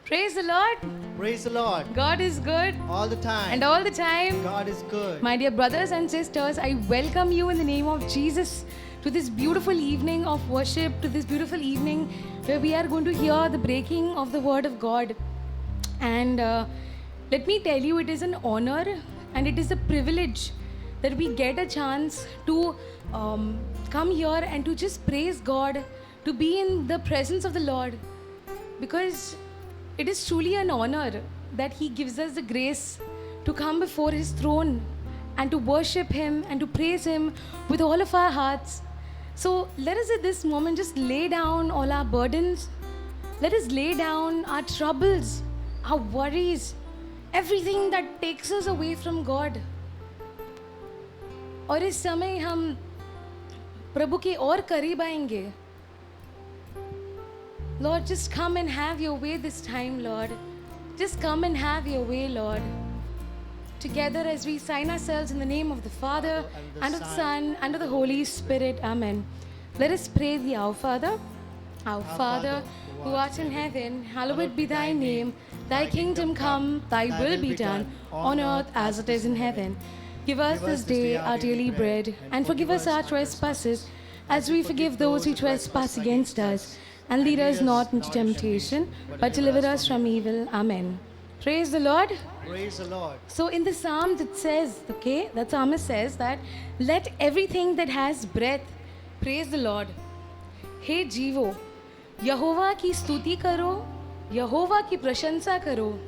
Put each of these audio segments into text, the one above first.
Praise the Lord. Praise the Lord. God is good. All the time. And all the time. God is good. My dear brothers and sisters, I welcome you in the name of Jesus to this beautiful evening of worship, to this beautiful evening where we are going to hear the breaking of the Word of God. And let me tell you, it is an honor and it is a privilege that we get a chance to come here and to just praise God, to be in the presence of the Lord, because it is truly an honor that He gives us the grace to come before His throne and to worship Him and to praise Him with all of our hearts. So let us at this moment just lay down all our burdens. Let us lay down our troubles, our worries, everything that takes us away from God. और इस समय हम प्रभु के और करीब आएंगे. Lord, just come and have your way this time, Lord. Just come and have your way, Lord. Together as we sign ourselves in the name of the Father, and of the Son, and of the Holy Spirit. Amen. Let us pray the Our Father. Our Father, who art in heaven, hallowed be thy name. Thy kingdom come, thy will be done, on earth as it is in heaven. Give us this day our daily bread, and forgive us our trespasses, as we forgive those who trespass against us. And lead us not into temptation, but deliver us from evil. Amen. Praise the Lord. Praise the Lord. So in the Psalms it says, okay, the psalmist says that, let everything that has breath praise the Lord. हे जीवो, यहोवा की स्तुति करो, यहोवा की प्रशंसा करो.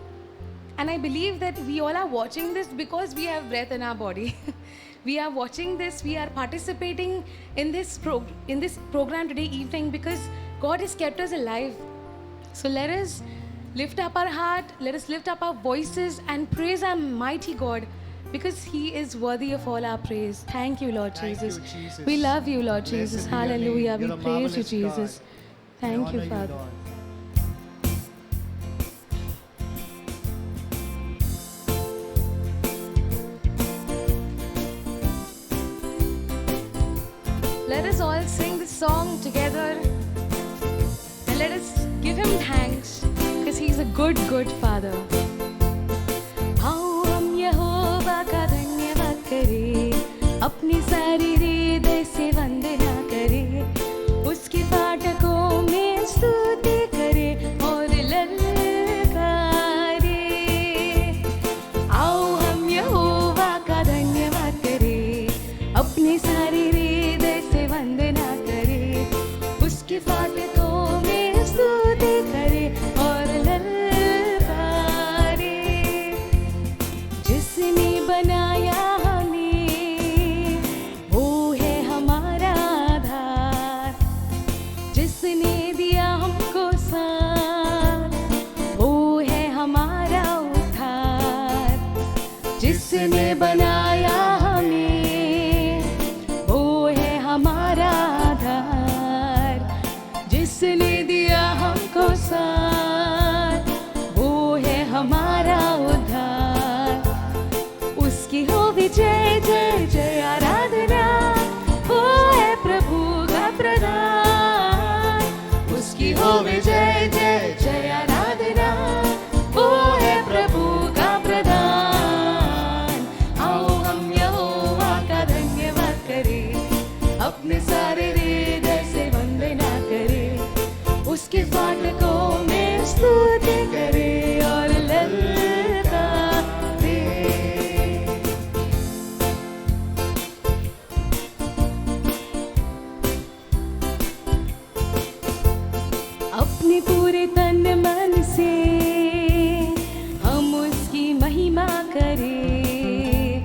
And I believe that we all are watching this because we have breath in our body. We are watching this, we are participating in this program today evening because God has kept us alive. So let us lift up our heart, let us lift up our voices and praise our mighty God, because He is worthy of all our praise. Thank you, Lord Thank you, Jesus. Jesus. We love you, Lord Blessed Jesus. be your name. Hallelujah. We You're a praise you, marvelous Jesus. God. Thank We you, honor Father. Lord. Let us all sing this song together and let us give Him thanks because He's a good, good Father. आओ हम यहोवा का धन्यवाद करें, अपनी सारी हृदय से वंदना करें, उसके फाटकों में स्तुति करें और ललकारें. आओ हम यहोवा का धन्यवाद करें, अपनी सारी हृदय से वंदना करें, उसके फाटकों में स्तुति करें और ललकारें. जिसने बनाया हमें, वो है हमारा आधार. जिसने दिया हमको साथ, वो है हमारा उद्धार. जिसने बनाया हमें, वो है हमारा आधार. जिसने दिया हमको साथ, वो है हमारा उद्धार. उसकी हो भी जय जय जय आराधना, वो है प्रभु का प्रधान. उसकी हो भी जय जय जय आराधना, वो है प्रभु का प्रधान. आओ हम यहोवा का धन्यवाद करें, अपने सारे हृदय से वंदना करें, उसके फाटकों में स्तुति करें और ललकारें. अपने पूरे तन मन से हम उसकी महिमा करें.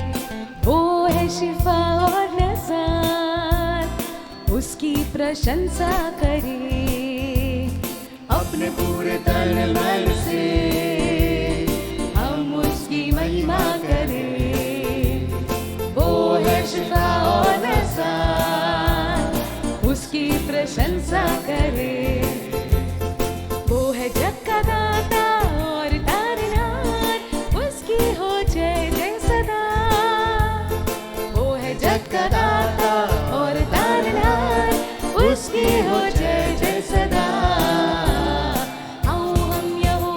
वो है शिफा और नज़ात, उसकी प्रशंसा करें. अपने पूरे तन मन से हम उसकी महिमा करें. वो है शिफा और नज़ात, उसकी प्रशंसा करें. वो है जग का दाता और तारनहार, उसकी हो जय जय सदा. वो है जग का दाता और तारनहार, उसकी हो जय जय सदा. आओ हम यहोवा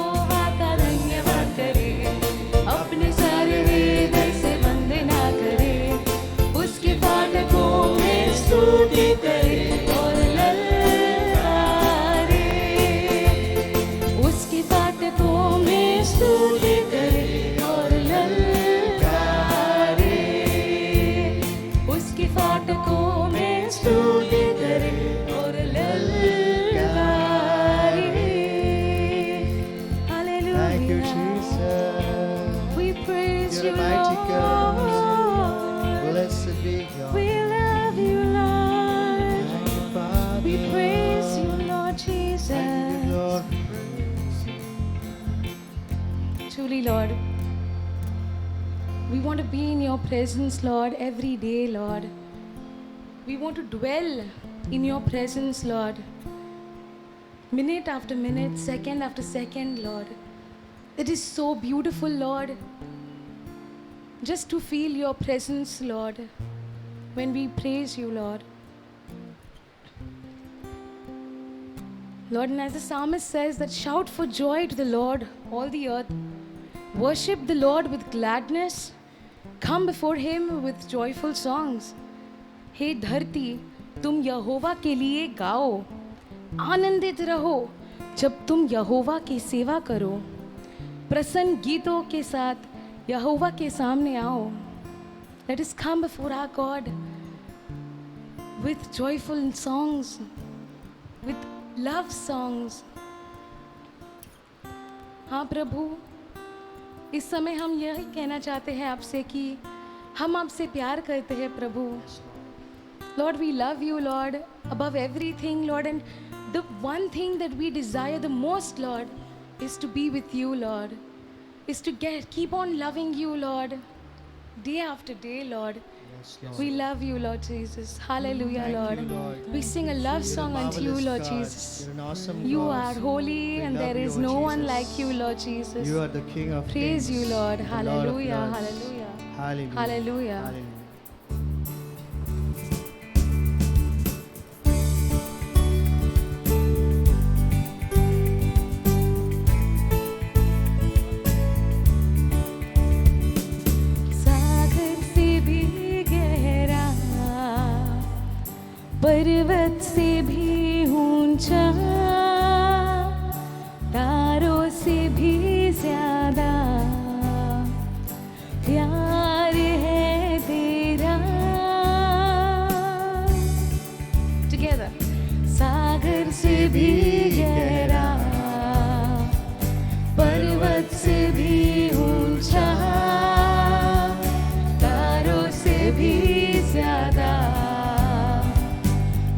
the you, mighty God. Lord. Blessed be God. We love you, Lord. Thank you, Father. We praise you, Lord Thank you, Jesus. Lord. Truly, Lord, we want to be in your presence, Lord, every day, Lord. We want to dwell in your presence, Lord. Minute after minute, second after second, Lord. It is so beautiful, Lord, just to feel your presence, Lord, when we praise you, Lord. Lord, and as the psalmist says that shout for joy to the Lord, all the earth. Worship the Lord with gladness. Come before him with joyful songs. हे धरती, तुम यहोवा के लिए गाओ, आनंदित रहो जब तुम यहोवा की सेवा करो, प्रसन्न गीतों के साथ यहोवा के सामने आओ. Let us come before our God with joyful songs, with love songs. हाँ प्रभु, इस समय हम यही कहना चाहते हैं आपसे कि हम आपसे प्यार करते हैं प्रभु. Lord, we love you, Lord, above everything, Lord, and the one thing that we desire the most, Lord, is to be with you, Lord, is to keep on loving you, Lord, day after day, Lord. Yes, Lord. We love you, Lord Jesus. Hallelujah, Thank Lord. you, Lord. We sing a love You're a song unto you, marvelous Lord God. Jesus. You're an awesome You God. are holy, We and love there you, is Lord no one Jesus. like you, Lord Jesus. You are the King of Praise Kings. you, Lord. the Lord of Hallelujah, Lords. hallelujah. Hallelujah. Hallelujah. Hallelujah. सागर से भी गहरा, पर्वत से भी ऊंचा, तारों से भी ज्यादा प्यार है तेरा. Together. सागर से भी गहरा, पर्वत से भी ऊंचा, तारों से भी ज्यादा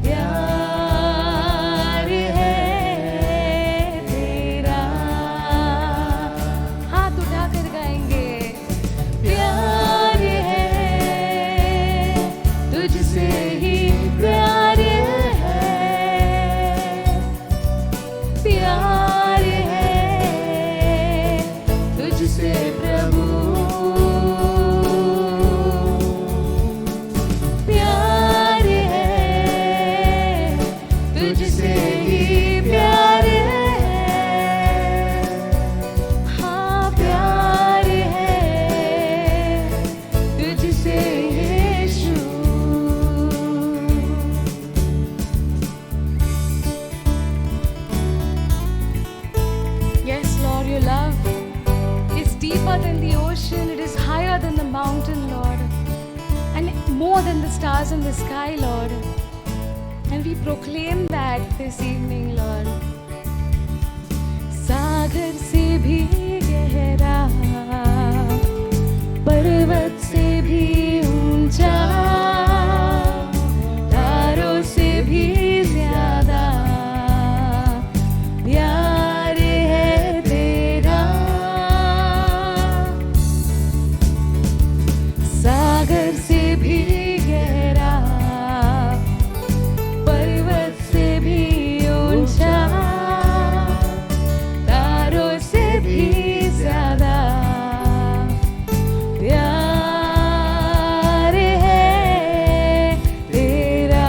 प्यार है तेरा. हाथ उठाकर गाएंगे. प्यार है तुझसे ही प्यार है, प्यार है तुझसे प्रभु, प्यार है तुझसे ही प्यार है. हाँ प्यार है तुझसे यीशु. Yes, Lord, your love is deeper than the ocean, it is higher than the mountain, Lord, and more than the stars in the sky, Lord. And we proclaim that this evening, Lord. सागर से भी गहरा, पर्वत से भी ऊंचा, तारों से भी ज्यादा प्यार है तेरा. सागर से भी गहरा, पर्वत से भी ऊंचा, तारों से भी ज्यादा प्यार है तेरा.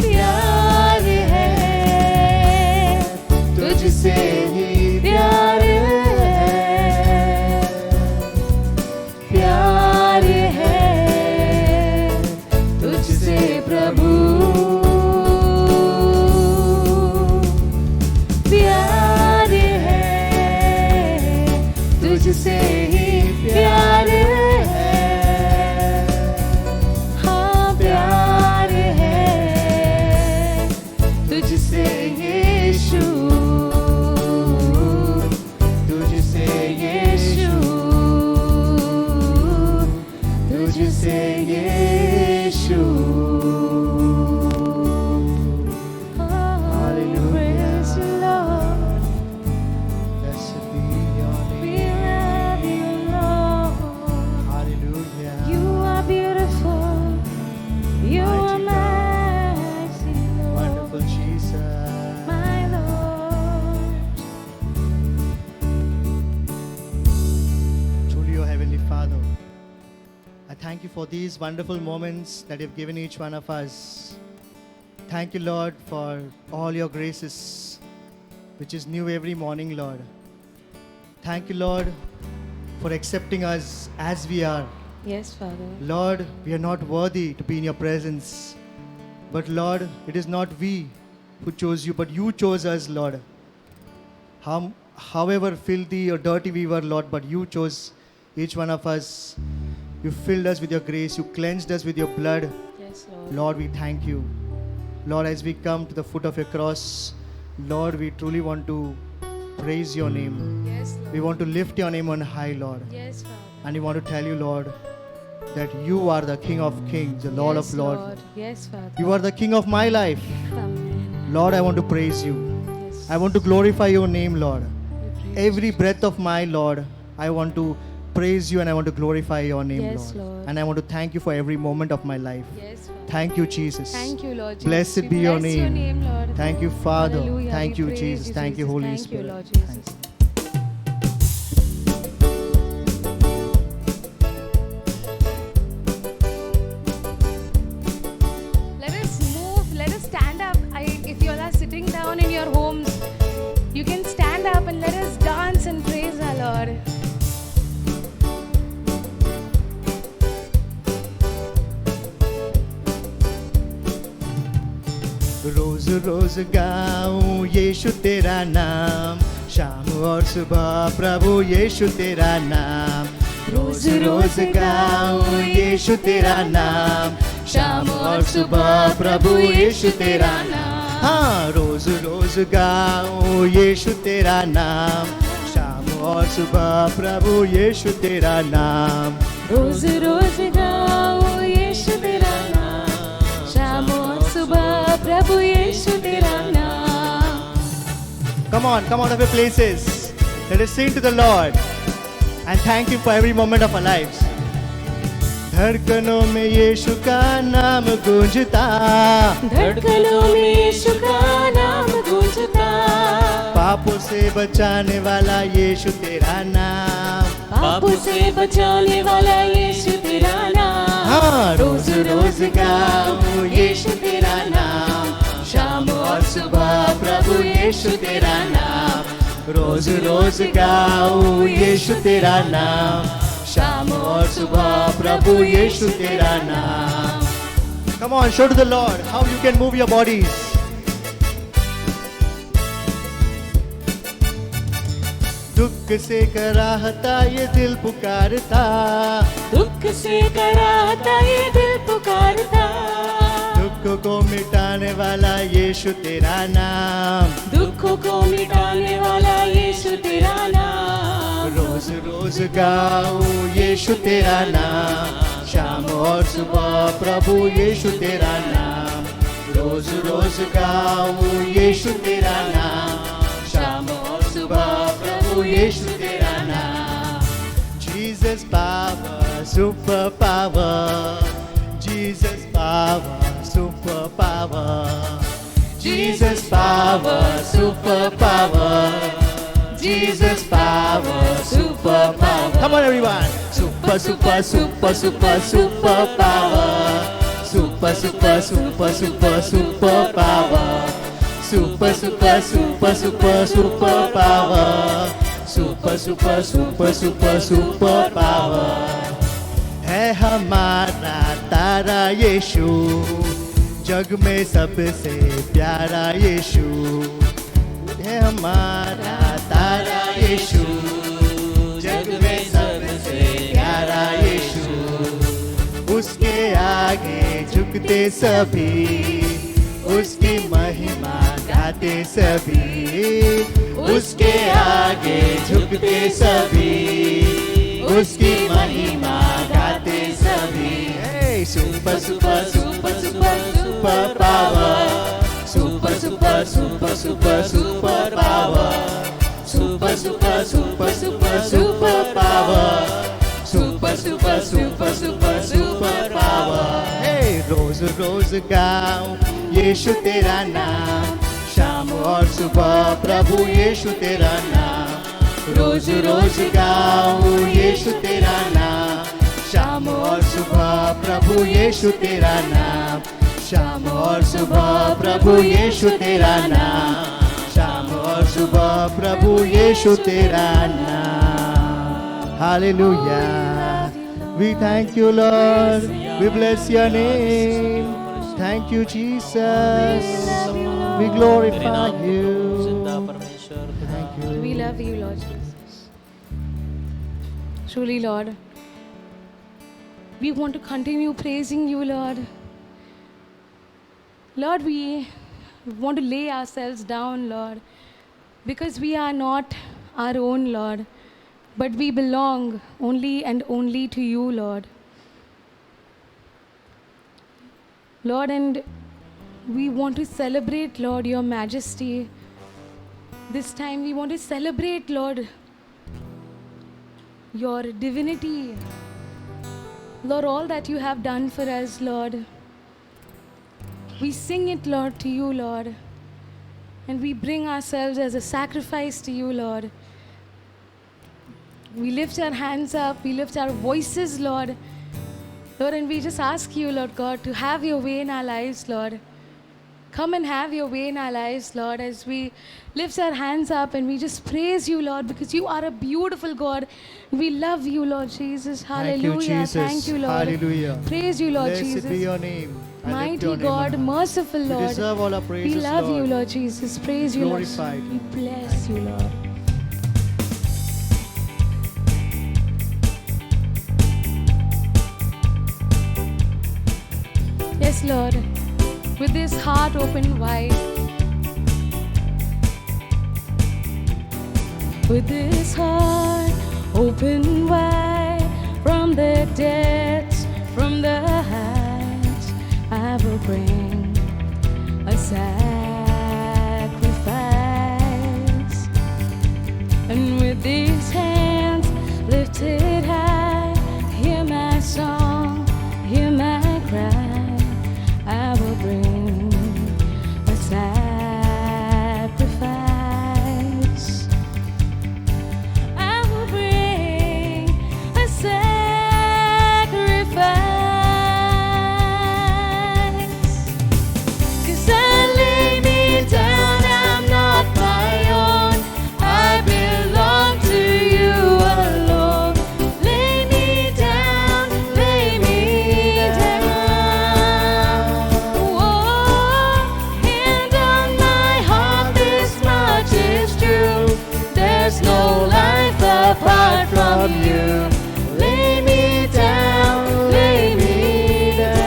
प्यार है तुझसे ही प्यार है, प्यार है तुझसे प्रभु, प्यार है तुझसे ही प्यार है. हाँ प्यार है तुझसे यीशु, thank you for these wonderful moments that you've given each one of us. Thank you, Lord, for all your graces, which is new every morning, Lord. Thank you, Lord, for accepting us as we are. Yes, Father. Lord, we are not worthy to be in your presence. But Lord, it is not we who chose you, but you chose us, Lord. However filthy or dirty we were, Lord, but you chose each one of us. You filled us with your grace. You cleansed us with your blood. Yes, Lord. Lord, we thank you. Lord, as we come to the foot of your cross, Lord, we truly want to praise your name. Yes, Lord. We want to lift your name on high, Lord. Yes, Father. And we want to tell you, Lord, that you are the King of Kings, the Lord Yes, of Lords. Yes, Father. You are the King of my life. Amen. Lord, I want to praise you. Yes. I want to glorify your name, Lord. We praise Every breath of my Lord, I want to praise you and I want to glorify your name, Yes, Lord. Lord. And I want to thank you for every moment of my life. Yes, Father. Thank you, Jesus. Thank you, Lord Jesus. Blessed We be your bless name. Lord. Thank you, Father. Hallelujah. Thank We you, praise Jesus. Thank you, Holy Thank Spirit. you, Lord Thank Jesus. Let us move. Let us stand up. If you all are sitting down in your homes, you can stand up and let us dance and praise our Lord. रोज रोज गाऊं यीशु तेरा नाम, शाम और सुबह प्रभु यीशु तेरा नाम। रोज रोज गाऊं यीशु तेरा नाम, शाम और सुबह प्रभु यीशु तेरा नाम। हाँ, रोज रोज गाऊं यीशु तेरा नाम, शाम और सुबह प्रभु यीशु तेरा नाम। रोज रोज गाओ यीशु तेरा नाम, शाम और सुबह प्रभु यीशु तेरा नाम। Come on, come out of your places. Let us sing to the Lord and thank Him for every moment of our lives. धड़कनों में यीशु का नाम गूंजता, धड़कनों में यीशु का नाम गूंजता, पापों से बचाने वाला यीशु तेरा नाम। पापों से बचाने वाला यीशु तेरा नाम। हाँ, रोज रोज गाऊं यीशु तेरा नाम, शाम और सुबह प्रभु यीशु तेरा नाम। रोज रोज गाऊं यीशु तेरा नाम, शाम और सुबह प्रभु यीशु तेरा नाम। Come on, show to the Lord how you can move your bodies. दुख से कराहता ये दिल पुकारता, दुख से कराहता ये दिल पुकारता, दुख को मिटाने वाला यीशु तेरा नाम। दुखों को मिटाने वाला यीशु तेरा नाम। रोज रोज गाऊं यीशु तेरा नाम, शाम और सुबह प्रभु यीशु तेरा नाम। रोज रोज गाऊं यीशु तेरा नाम, शाम और सुबह प्रभु यीशु तेरा नाम। Jesus power, super power, Jesus power, super power, Jesus power, super power, Jesus power, super power. Come on, everyone. Super, super, super, super, super power. Super, super, super, super, super power. Super, super, super, super, super power. Super, super, super, super, super power. है हमारा तारा यीशु, जग में सबसे प्यारा यीशु। है हमारा तारा यीशु, जग में सबसे प्यारा यीशु। उसके आगे झुकते सभी, उसकी महिमा गाते सभी। उसके आगे झुकते सभी, उसकी महिमा गाते सभी। Super super super super super power, super super super super super power, super super super super super power, super super super super super power. Hey, रोज रोज गाऊं यीशु तेरा नाम, शाम और सुबह प्रभु यीशु तेरा नाम। रोज रोज गाऊं यीशु तेरा नाम, शाम शाम और सुबह प्रभु यीशु तेरा नाम, शाम और सुबह प्रभु यीशु तेरा नाम, शाम और सुबह प्रभु यीशु तेरा नाम. Hallelujah. We thank you, Lord. We bless your name. Thank you, Jesus. We glorify you. Thank you. We love you, Lord Jesus. Truly, Lord, we want to continue praising you, Lord. Lord, we want to lay ourselves down, Lord, because we are not our own, Lord, but we belong only and only to you, Lord. Lord, and we want to celebrate, Lord, your majesty. This time we want to celebrate, Lord, your divinity. Lord, all that you have done for us, Lord. We sing it, Lord, to you, Lord. And we bring ourselves as a sacrifice to you, Lord. We lift our hands up, we lift our voices, Lord. Lord, and we just ask you, Lord God, to have your way in our lives, Lord. Come and have your way in our lives, Lord, as we lift our hands up and we just praise you, Lord, because you are a beautiful God. We love you, Lord Jesus. Hallelujah. Thank you, Jesus. Thank you, Lord. Hallelujah. Praise you, Lord Blessed Jesus. be your name. I lift Mighty your name God, on high. merciful You Lord. deserve all our We praises, love you, Lord. Lord Jesus. Praise you, Lord. Glorify you. We bless you, Lord. Yes, Lord. With this heart open wide. With this heart open wide, from the depths, from the heights, I will bring a sacrifice. And with these hands lifted high, hear my song, hear my cry. I will bring a sacrifice. I will bring a sacrifice. 'Cause I lay me down, I'm not my own. I belong to you alone. Lay me down, lay me down. And on my heart this much is true. There's no life apart from you. Lay me down, lay me down.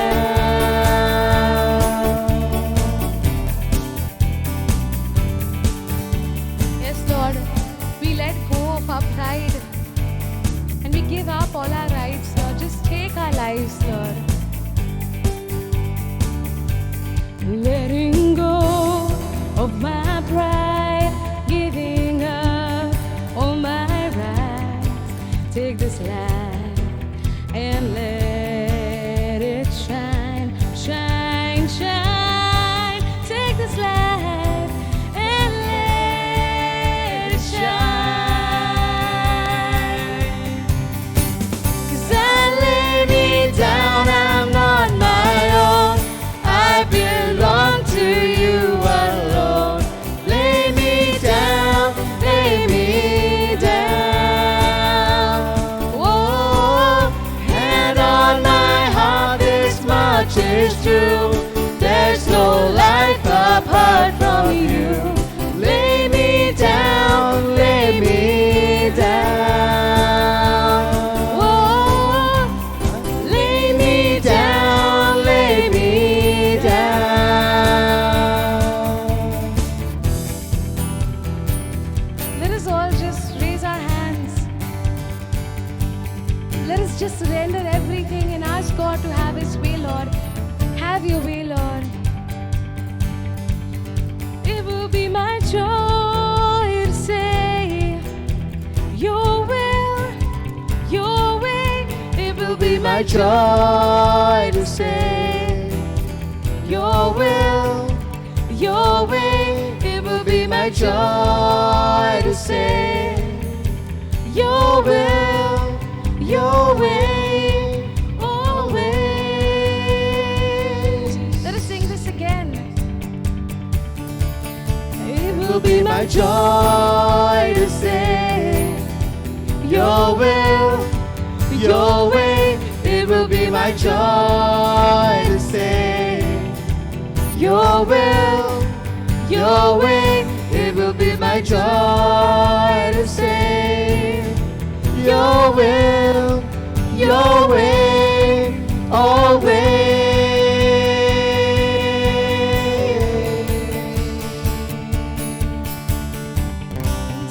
Yes, Lord, we let go of our pride and we give up all our rights, Lord. Just take our lives, Lord. Letting go of my pride, giving up all my rights. Take this light and let it shine, shine, shine. Take this light and let it shine. 'Cause I lay me down, I'm not my own. I belong to you alone. Lay me down, lay me down. Oh, and on my heart this much is true. There's no life apart from you. Lay me down, lay me down. Oh, lay me down, lay me down. Let us all just raise our hands. Let us just surrender everything and ask God to have His way, Lord. Have your way, Lord. It will be my joy to say, Your will, Your way. It will be my joy to say, Your will, Your way. It will be my joy to say, Your will, Your way. will be my joy to say your will, your way. It will be my joy to say your will, your way. It will be my joy to say your will, your way, always.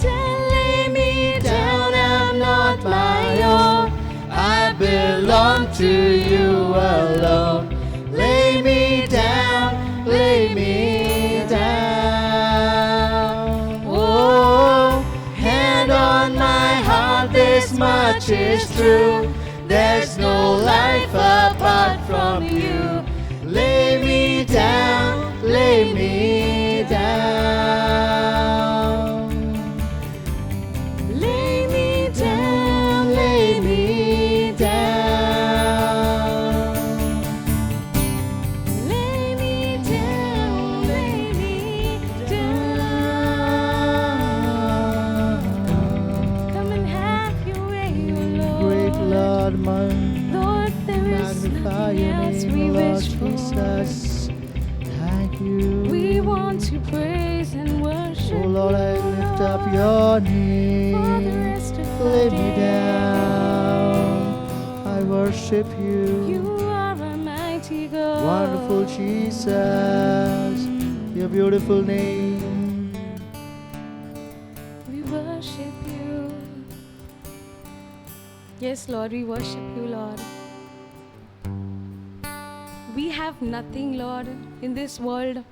Lay me down, I'm not my own. I belong to you alone. Lay me down, lay me down. Oh, hand on my heart, this much is true. There's no life apart from you. Lay me down, lay me down. Lay me down, lay me down. Lay me down, lay me down. Come and have your way, O Lord. Great Lord, my Lord, there is magnify nothing your else name, we Lord wish for. Jesus. Thank you. We want to praise and worship. Oh Lord, I lift up your for the name. rest of the Lay me day. down. I worship you. You are a mighty God. Wonderful Jesus, your beautiful name. We worship you. Yes, Lord, we worship you, Lord. We have nothing, Lord, in this world.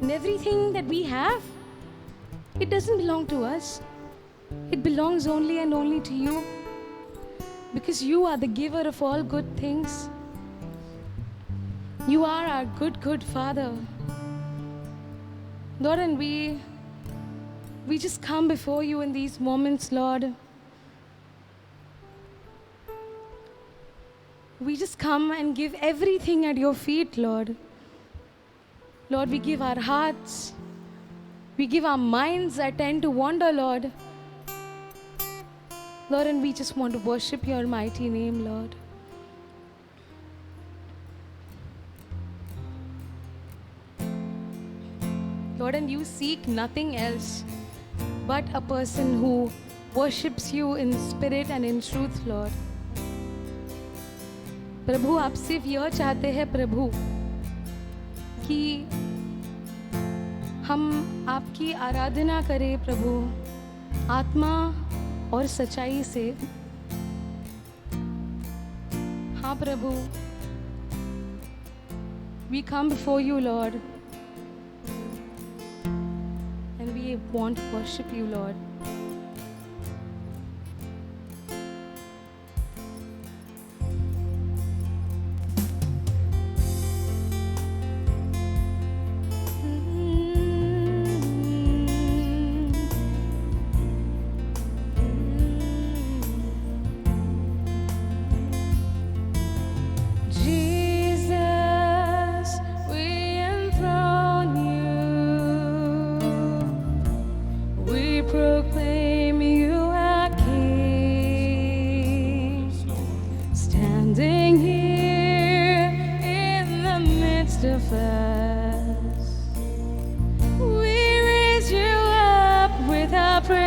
And everything that we have, it doesn't belong to us. It belongs only and only to you. Because you are the giver of all good things. You are our good, good Father. Lord, and we just come before you in these moments, Lord. We just come and give everything at your feet, Lord. Lord, we give our hearts. We give our minds that tend to wander, Lord. Lord, and we just want to worship your mighty name, Lord. Lord, and you seek nothing else but a person who worships you in spirit and in truth, Lord. प्रभु, आप सिर्फ यह चाहते हैं प्रभु कि हम आपकी आराधना करें प्रभु आत्मा और सच्चाई से। हाँ प्रभु, we come before you, Lord, and we want to worship you, Lord. Jesus, we enthrone you. We proclaim you our King. Standing here in the midst of us, we raise you up with our praise.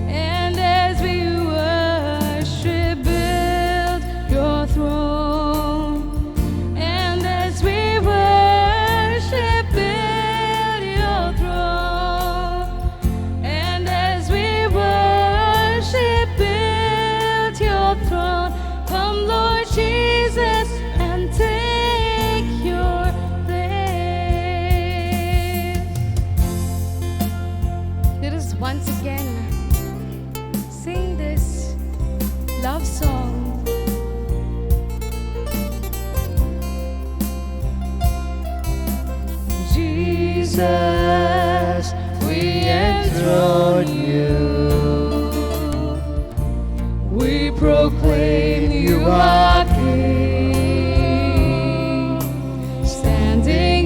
And as we worship, build your throne. And as we worship, build your throne. And as we worship, build your throne. Come, Lord Jesus, and take your place. Let us once again sing this love song. Jesus, we enthrone you. We proclaim you our King. Standing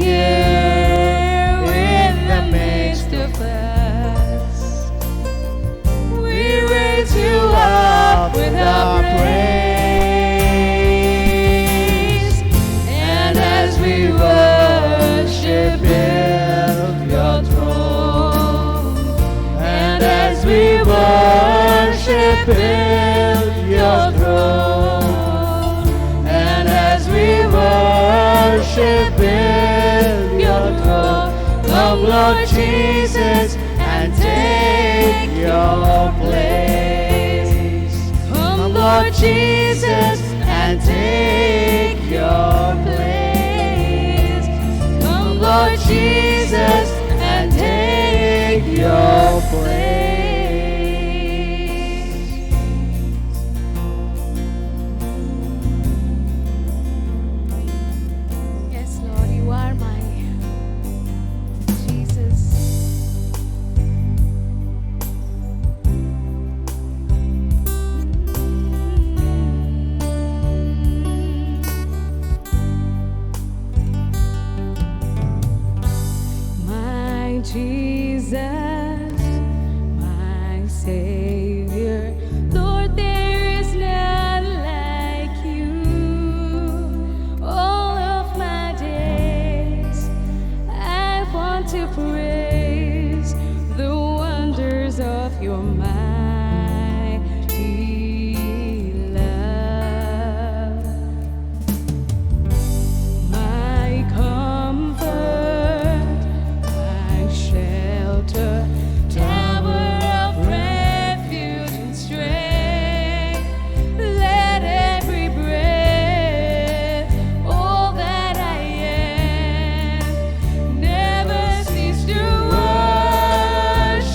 build your throne, and as we worship, build your throne. Come, Lord Jesus, and take your place. Come, Lord Jesus, and take your place. Come, Lord Jesus, and take your place. Yes, Lord, you are my Jesus. My Jesus, my Savior, Lord, there is none like you. All of my days, I want to praise the wonders of your mighty love. My comfort, my shelter, tower of refuge and strength. Let every breath, all that I am, never cease to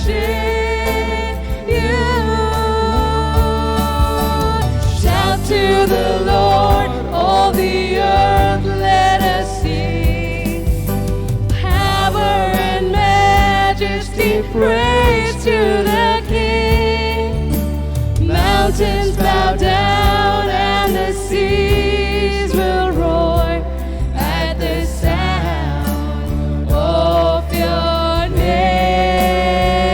worship you. Shout to the Lord, all the earth, let us sing. Power and majesty, praise to the King. Mountains bow down and the seas will roar at the sound of your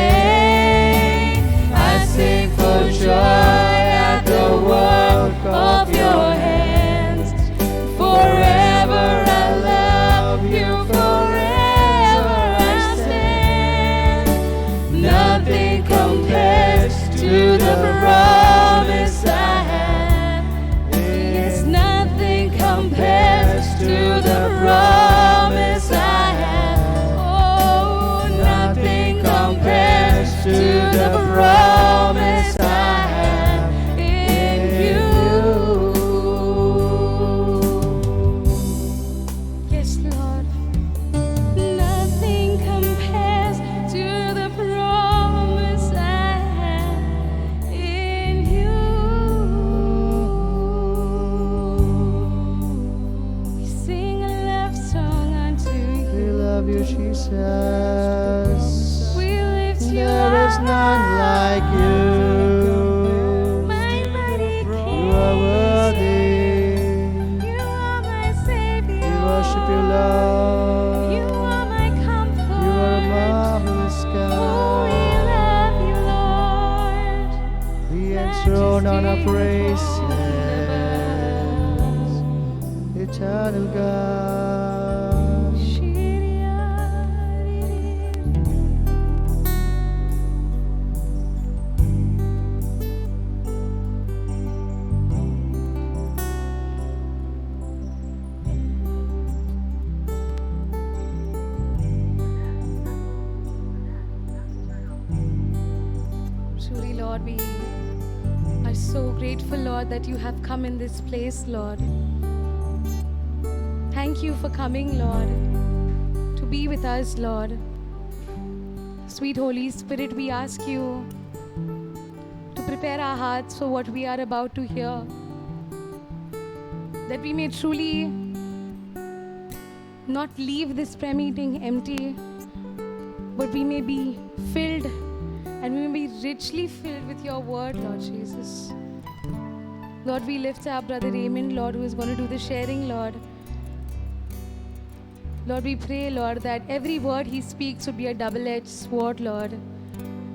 name. I sing for joy at the work of your hands. Forever I love you, forever I stand. Nothing compares to the promise I have. Yes, nothing compares to the promise I have. Oh, nothing compares to the promise I have in you. Yes, Lord. Nothing compares to the promise I have in you. We sing a love song unto We you. love you, Jesus. We lift you There is up. none like you. My mighty You are King. worthy. You are my Savior. We worship you, Lord. You are my comfort. You are a marvelous Oh, God. we love you, Lord. Be enthroned on our praises, eternal God. Truly, Lord, we are so grateful, Lord, that you have come in this place, Lord. Thank you for coming, Lord, to be with us, Lord. Sweet Holy Spirit, we ask you to prepare our hearts for what we are about to hear, that we may truly not leave this prayer meeting empty, but we may be filled and we may be richly filled with your word, Lord Jesus. Lord, we lift up Brother Raymond, Lord, who is going to do the sharing, Lord. Lord, we pray, Lord, that every word he speaks would be a double-edged sword, Lord,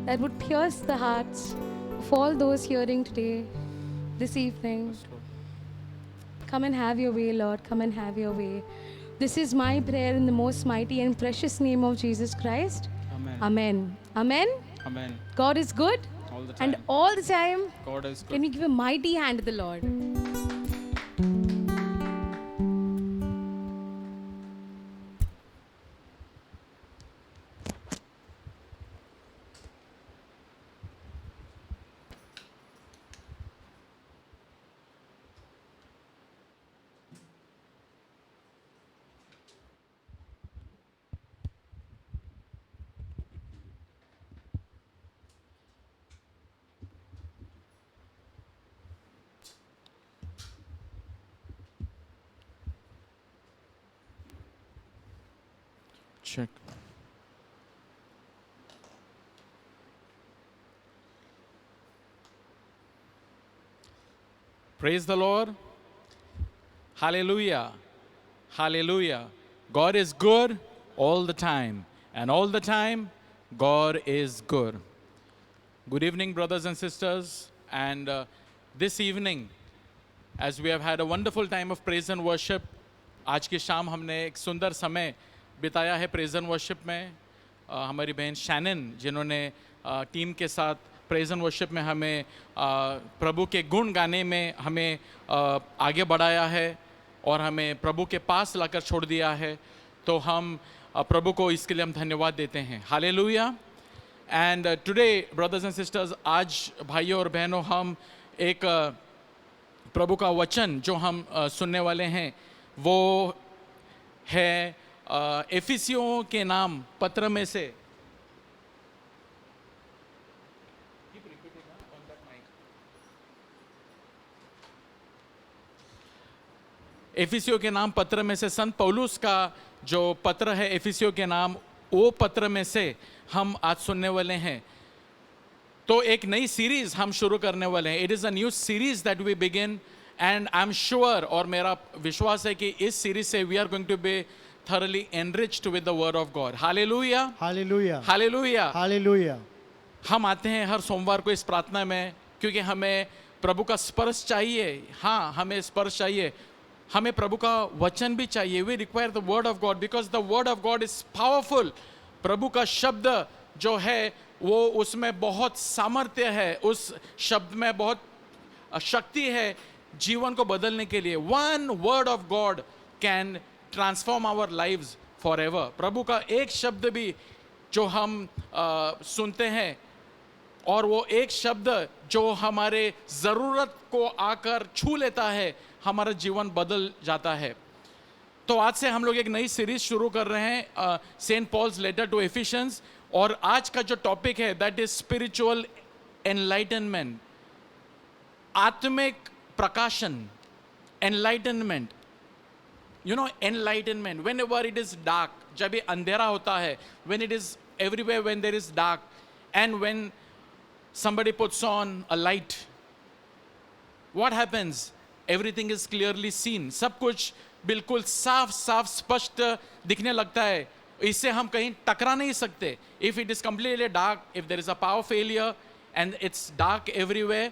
that would pierce the hearts of all those hearing today, this evening. Come and have your way, Lord. Come and have your way. This is my prayer in the most mighty and precious name of Jesus Christ. Amen. Amen. Amen. Amen. God is good All All the And time. all the time, God is can good. we give a mighty hand to the Lord? Check. Praise the Lord. Hallelujah. Hallelujah. God is good all the time. And all the time, God is good. Good evening, brothers and sisters. And this evening, as we have had a wonderful time of praise and worship, आज की शाम हमने एक सुंदर समय बिताया है praise and worship में। हमारी बहन शैनन जिन्होंने टीम के साथ प्रेज एंड वर्शिप में हमें प्रभु के गुण गाने में हमें आगे बढ़ाया है और हमें प्रभु के पास लाकर छोड़ दिया है, तो हम प्रभु को इसके लिए हम धन्यवाद देते हैं। Hallelujah. And today brothers and sisters, आज भाइयों और बहनों हम एक प्रभु का वचन जो हम सुनने वाले हैं वो है एफिसियों के नाम पत्र में से। एफिसियों के नाम पत्र में से संत पौलुस का जो पत्र है एफिसियों के नाम, वो पत्र में से हम आज सुनने वाले हैं। तो एक नई सीरीज हम शुरू करने वाले हैं। It is a new series that we begin and I am sure, और मेरा विश्वास है कि इस सीरीज से we are going to be thoroughly enriched with the word of God. Hallelujah. Hallelujah. Hallelujah. Hallelujah. हम आते हैं हर सोमवार को इस प्रार्थना में क्योंकि हमें प्रभु का स्पर्श चाहिए। हाँ, हमें स्पर्श चाहिए, हमें प्रभु का वचन भी चाहिए। We require the word of God because the word of God is powerful. प्रभु का शब्द जो है वो उसमें बहुत सामर्थ्य है, उस शब्द में बहुत शक्ति है जीवन को बदलने के लिए। One word of God can transform our lives forever. प्रभु का एक शब्द भी जो हम सुनते हैं और वो एक शब्द जो हमारे ज़रूरत को आकर छू लेता है, हमारा जीवन बदल जाता है। तो आज से हम लोग एक नई सीरीज शुरू कर रहे हैं, Saint Paul's letter to Ephesians, और आज का जो टॉपिक है दैट इज स्पिरिचुअल एनलाइटनमेंट, आत्मिक प्रकाशन, enlightenment. You know, enlightenment, whenever it is dark, जब भी अंधेरा होता है, when it is everywhere, when there is dark, and when somebody puts on a light, what happens? Everything is clearly seen. सब कुछ बिल्कुल साफ साफ स्पष्ट दिखने लगता है, इससे हम कहीं टकरा नहीं सकते। If it is completely dark, if there is a power failure and it's dark everywhere,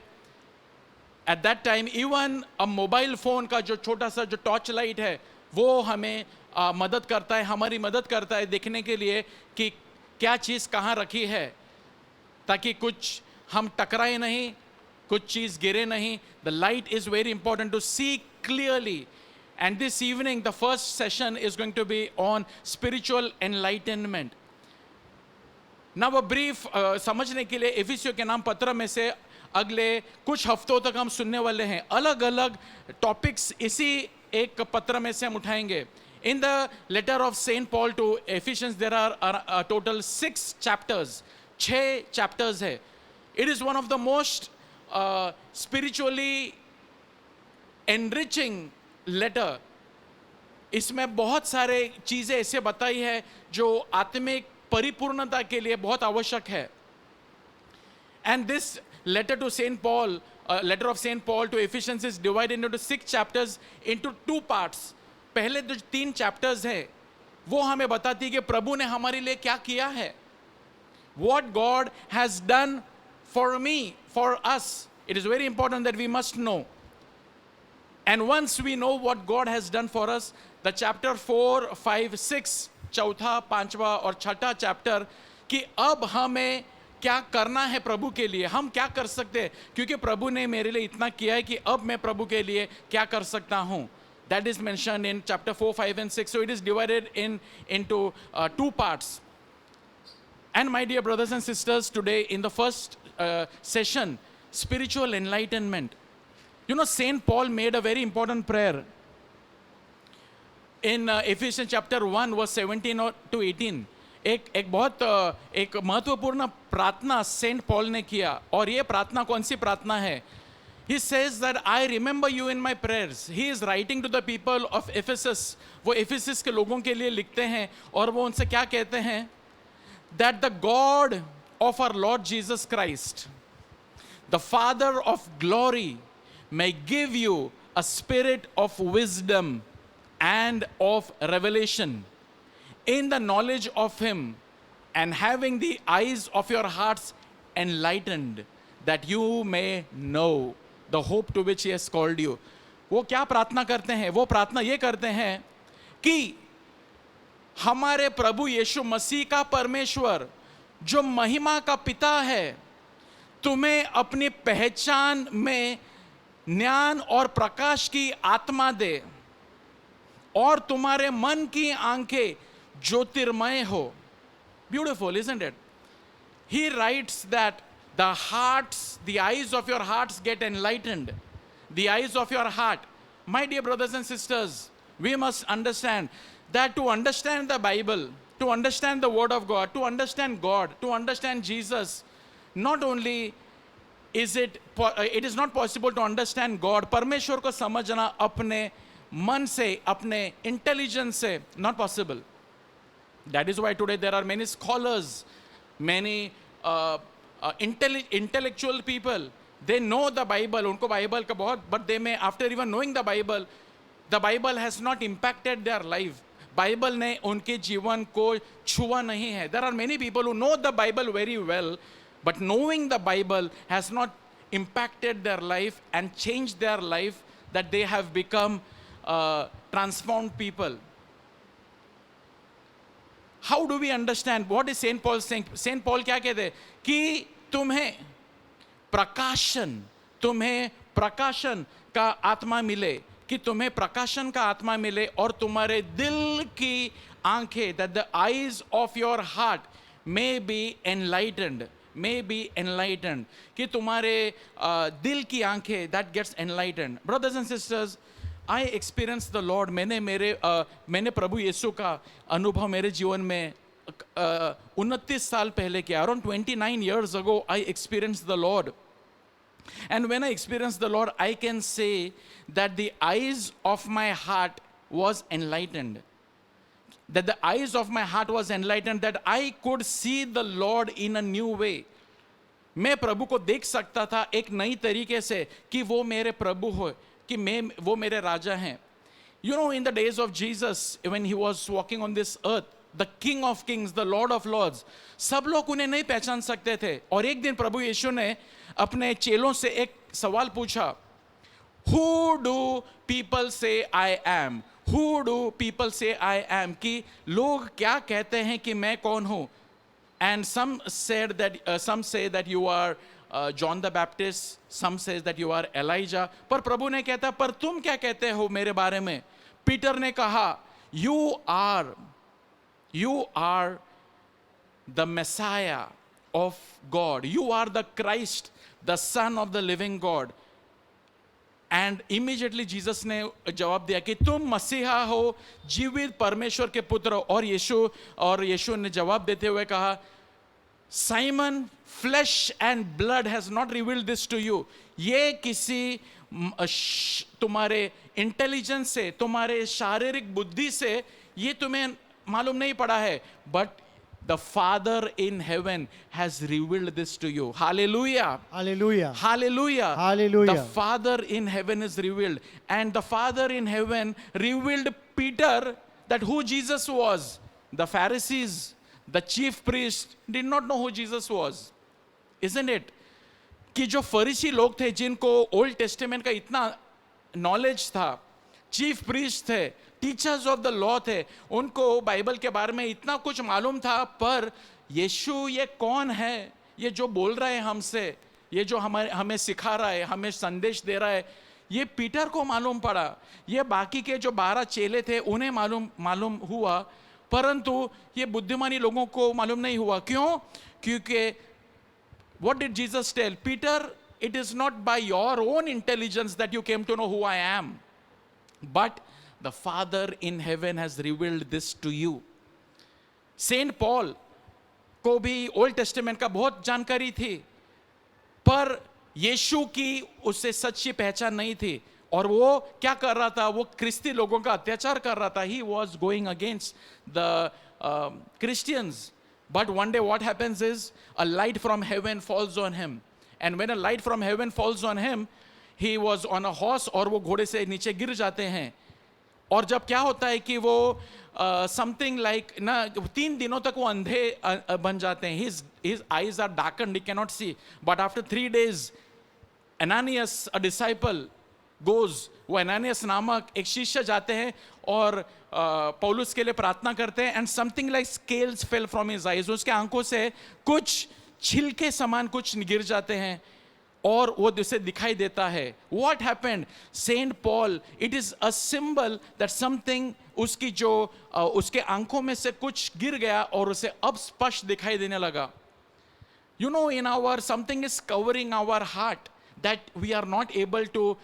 at that time even a mobile phone का जो छोटा सा जो टॉर्च लाइट है वो हमें मदद करता है, हमारी मदद करता है देखने के लिए कि क्या चीज़ कहाँ रखी है, ताकि कुछ हम टकराए नहीं, कुछ चीज़ गिरे नहीं। The light is very important to see clearly. And this evening the first session is going to be on spiritual enlightenment. ना वो ब्रीफ समझने के लिए एफिसियों के नाम पत्र में से अगले कुछ हफ्तों तक हम सुनने वाले हैं। अलग अलग टॉपिक्स इसी एक पत्र में से हम उठाएंगे। In the letter of saint Paul to Ephesians there are total 6 chapters, 6 chapters है। It is one of the most spiritually enriching letter. इसमें बहुत सारे चीज़ें ऐसे बताई है जो आत्मिक परिपूर्णता के लिए बहुत आवश्यक है। And this letter to Saint Paul, letter of Saint Paul to Ephesians is divided into 6 chapters into 2 parts. पहले जो 3 chapters है वो हमें बताती है कि प्रभु ने हमारे लिए क्या किया है, what God has done for me, for us. It is very important that we must know. And once we know what God has done for us, the chapter 4, 5, 6, चौथा, पांचवा और छठा चैप्टर कि अब हमें क्या करना है प्रभु के लिए, हम क्या कर सकते हैं, क्योंकि प्रभु ने मेरे लिए इतना किया है कि अब मैं प्रभु के लिए क्या कर सकता हूँ. That is mentioned in chapter 4, 5 and 6. So it is divided into two parts. And my dear brothers and sisters, today in the first session, spiritual enlightenment. You know, Saint Paul made a very important prayer in Ephesians chapter 1 verse 17 to 18. एक बहुत एक महत्वपूर्ण प्रार्थना Saint Paul ने किया, और ये प्रार्थना कौन सी प्रार्थना है? He says that I remember you in my prayers. He is writing to the people of Ephesus. वो एफिसस के लोगों के लिए लिखते हैं, और वो उनसे क्या कहते हैं? That the God of our Lord Jesus Christ, the Father of glory, may give you a spirit of wisdom and of revelation in the knowledge of him, and having the eyes of your hearts enlightened, that you may know the hope to which he has called you. वो क्या प्रार्थना करते हैं? वो प्रार्थना ये करते हैं कि हमारे प्रभु यीशु मसीह का परमेश्वर, जो महिमा का पिता है, तुम्हें अपनी पहचान में ज्ञान और प्रकाश की आत्मा दे, और तुम्हारे मन की आंखें ज्योतिर्मय हो. Beautiful, isn't it? He writes that the hearts, the eyes of your hearts get enlightened. The eyes of your heart. My dear brothers and sisters, we must understand that to understand the Bible, to understand the Word of God, to understand Jesus, not only is it is not possible to understand God, परमेश्वर को समझना अपने मन से, अपने intelligence से, not possible. That is why today there are many scholars, many intellectual people. They know the Bible, उनको Bible का बहुत, but they may, after even knowing the Bible has not impacted their life. Bible ने उनके जीवन को छुआ नहीं है. There are many people who know the Bible very well, but knowing the Bible has not impacted their life and changed their life, that they have become transformed people. How do we understand? What is Saint Paul saying? Saint Paul क्या कहते हैं? कि तुम्हें प्रकाशन का आत्मा मिले, कि तुम्हें प्रकाशन का आत्मा मिले, और तुम्हारे दिल की आंखें, that the eyes of your heart may be enlightened, कि तुम्हारे दिल की आंखें, that gets enlightened. Brothers and sisters, I experienced the Lord. मैंने प्रभु यीशु का अनुभव मेरे जीवन में 29 साल पहले किया. Around 29 years ago, I experienced the Lord. And when I experienced the Lord, I can say that the eyes of my heart was enlightened. That I could see the Lord in a new way. मैं प्रभु को देख सकता था एक नई तरीके से, कि वो मेरे प्रभु हो, कि वो मेरे राजा हैं. You know, in the days of Jesus, when he was walking on this earth, the King of Kings, the Lord of Lords, सब लोग उन्हें नहीं पहचान सकते थे. और एक दिन प्रभु यीशु ने अपने चेलों से एक सवाल पूछा, Who do people say I am? Who do people say I am? कि लोग क्या कहते हैं कि मैं कौन हूँ? And some say that you are John the Baptist. Some says that you are Elijah. पर प्रभु ने कहता, पर तुम क्या कहते हो मेरे बारे में? पीटर ने कहा, you are the Messiah of God. You are the Christ, the Son of the living God. And immediately Jesus ने जवाब दिया कि तुम मसीहा हो, जीवित परमेश्वर के पुत्र. और यीशु ने जवाब देते हुए कहा, Simon, flesh and blood has not revealed this to you. ये किसी तुम्हारे इंटेलिजेंस से, तुम्हारे शारीरिक बुद्धि से ये तुम्हें मालूम नहीं पड़ा है, but the Father in heaven has revealed this to you. Hallelujah. Hallelujah. Hallelujah. Hallelujah. The Father in heaven is revealed. And the Father in heaven revealed Peter that who Jesus was. The Pharisees, the chief priests did not know who Jesus was. Isn't it? कि जो फरीसी लोग थे, जिनको old testament का इतना knowledge था, chief priest थे, टीचर्स ऑफ द लॉ थे, उनको बाइबल के बारे में इतना कुछ मालूम था, पर यीशु ये कौन है, ये जो बोल रहा है हमसे, ये जो हमें सिखा रहा है, हमें संदेश दे रहा है, ये पीटर को मालूम पड़ा, ये बाकी के जो 12 चेले थे उन्हें मालूम हुआ, परंतु ये बुद्धिमानी लोगों को मालूम नहीं हुआ। क्यों? क्योंकि what did Jesus tell? Peter, it is not by your own intelligence that you came to know who I am, but the Father in heaven has revealed this to you. Saint Paul को भी old testament का बहुत जानकारी थी, पर यीशु की उससे सच्ची पहचान नहीं थी, और वो क्या कर रहा था? वो ख्रिस्ती लोगों का अत्याचार कर रहा था. He was going against the Christians. But one day what happens is a light from heaven falls on him. And when a light from heaven falls on him, he was on a horse, और वो घोड़े से नीचे गिर जाते हैं. और जब क्या होता है कि वो समथिंग लाइक ना 3 दिनों तक वो अंधे बन जाते हैं. His eyes are darkened, he cannot see. But after 3 days, Ananias, a disciple, goes. वो एनानियस नामक एक शिष्य जाते हैं और पौलुस के लिए प्रार्थना करते हैं, and something like scales fell from his eyes. उसके आंखों से कुछ छिलके समान कुछ गिर जाते हैं और वो उसे दिखाई देता है. What happened? Saint Paul, it is a symbol that something, उसकी जो उसके आंखों में से कुछ गिर गया और उसे अब स्पष्ट दिखाई देने लगा. You know, in our, something is covering our heart that we are not able to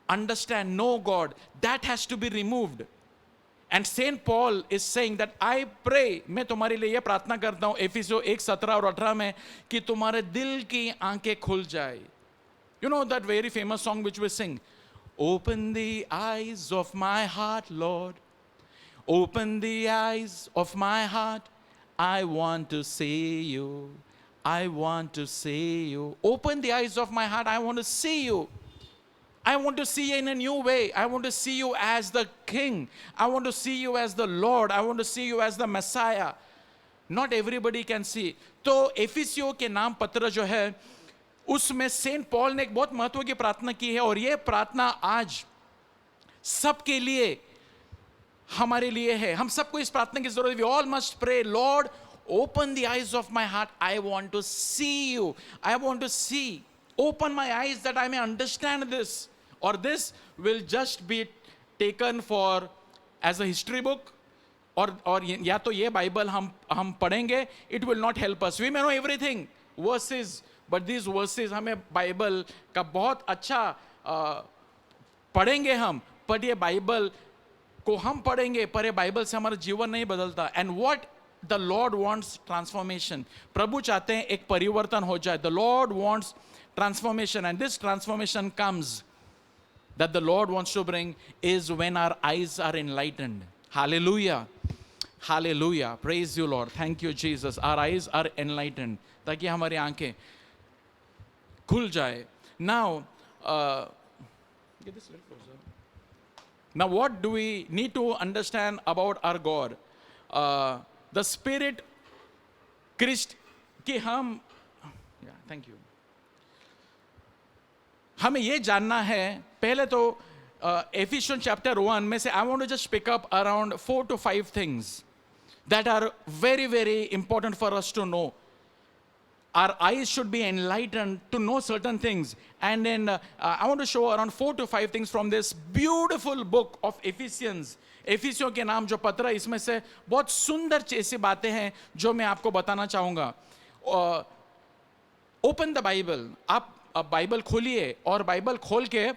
understand, know God. That has to be removed. And Saint Paul is saying that I pray, मैं तुम्हारे लिए यह प्रार्थना करता हूँ एफिसियों 1:17 और 18 में, कि तुम्हारे दिल की आंखें खुल जाए. You know that very famous song which we sing, open the eyes of my heart, Lord. Open the eyes of my heart. I want to see you. I want to see you. Open the eyes of my heart. I want to see you. I want to see you in a new way. I want to see you as the King. I want to see you as the Lord. I want to see you as the Messiah. Not everybody can see. तो एफिसियों के नाम पत्र जो है उसमें Saint Paul ने एक बहुत महत्व की प्रार्थना की है, और ये प्रार्थना आज सबके लिए, हमारे लिए है. हम सबको इस प्रार्थना की जरूरत है. We all must pray, Lord, open the eyes of my heart. I want to see you. I want to see. Open my eyes that I may understand this. Or this will just be taken for as a history book. और या तो ये Bible हम पढ़ेंगे, it will not help us. We may know everything, verses, but these verses हमें Bible का बहुत अच्छा पढ़ेंगे हम, पर ये बाइबल को हम पढ़ेंगे, पर ये बाइबल से हमारा जीवन नहीं बदलता. And what the Lord wants transformation. प्रभु चाहते हैं एक परिवर्तन हो जाए. The Lord wants transformation, and this transformation comes, that the Lord wants to bring, is when our eyes are enlightened. Hallelujah. Hallelujah. Praise you, Lord. Thank you, Jesus. Our eyes are enlightened. ताकि हमारी आंखें खुल जाए. Now, get this a little closer. Now, what do we need to understand about our God? The Spirit, Christ, कि हम, yeah, thank you. हमें ये जानना है, पहले तो Ephesians chapter 1 में से I want to just pick up around 4 to 5 things that are very, very important for us to know. Our eyes should be enlightened to know certain things. And then I want to show around 4 to 5 things from this beautiful book of Ephesians. एफिसियों के नाम जो पत्र है, इसमें से बहुत सुंदर ऐसी बातें हैं जो मैं आपको बताना चाहूँगा. Open the Bible. आप बाइबल खोलिए, और बाइबल खोल के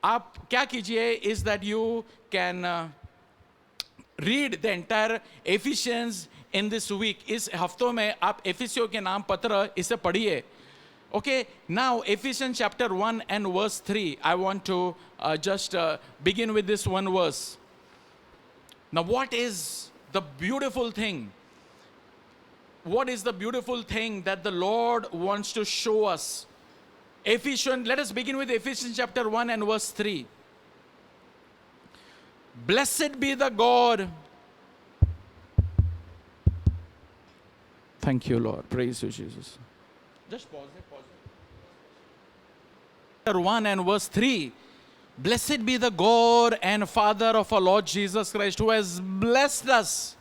आप क्या कीजिए is that you can read the entire Ephesians in this week. इस हफ्तों में आप एफिसियों के नाम पत्र इसे पढ़िए. Okay, now Ephesians chapter 1 and verse 3. I want to just begin with this one verse. Now, what is the beautiful thing? What is the beautiful thing that the Lord wants to show us? Ephesians, let us begin with Ephesians chapter 1 and verse 3. Blessed be the God. Thank you, Lord. Praise you, Jesus. Just pause it, pause it. Chapter 1 and verse 3. Blessed be the God and Father of our Lord Jesus Christ, who has blessed us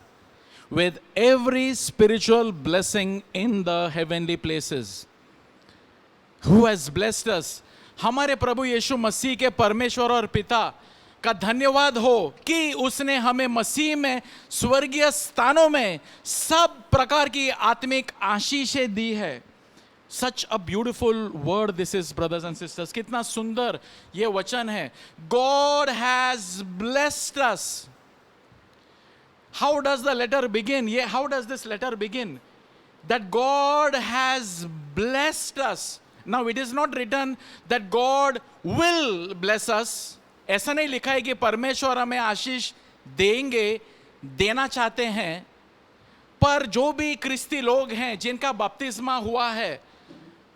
with every spiritual blessing in the heavenly places. who has blessed us. हमारे प्रभु यीशु मसीह के परमेश्वर और पिता का धन्यवाद हो कि उसने हमें मसीह में स्वर्गीय स्थानों में सब प्रकार की आत्मिक आशीषें दी है. Such a beautiful word this is, brothers and sisters. कितना सुंदर ये वचन है. God has blessed us. How does the letter begin? Yeah, how does this letter begin? That God has blessed us. Now it is not written that God will bless us. ऐसा नहीं लिखा है कि परमेश्वर हमें आशीष देंगे, देना चाहते हैं. पर जो भी क्रिस्ती लोग हैं जिनका बपतिस्मा हुआ है,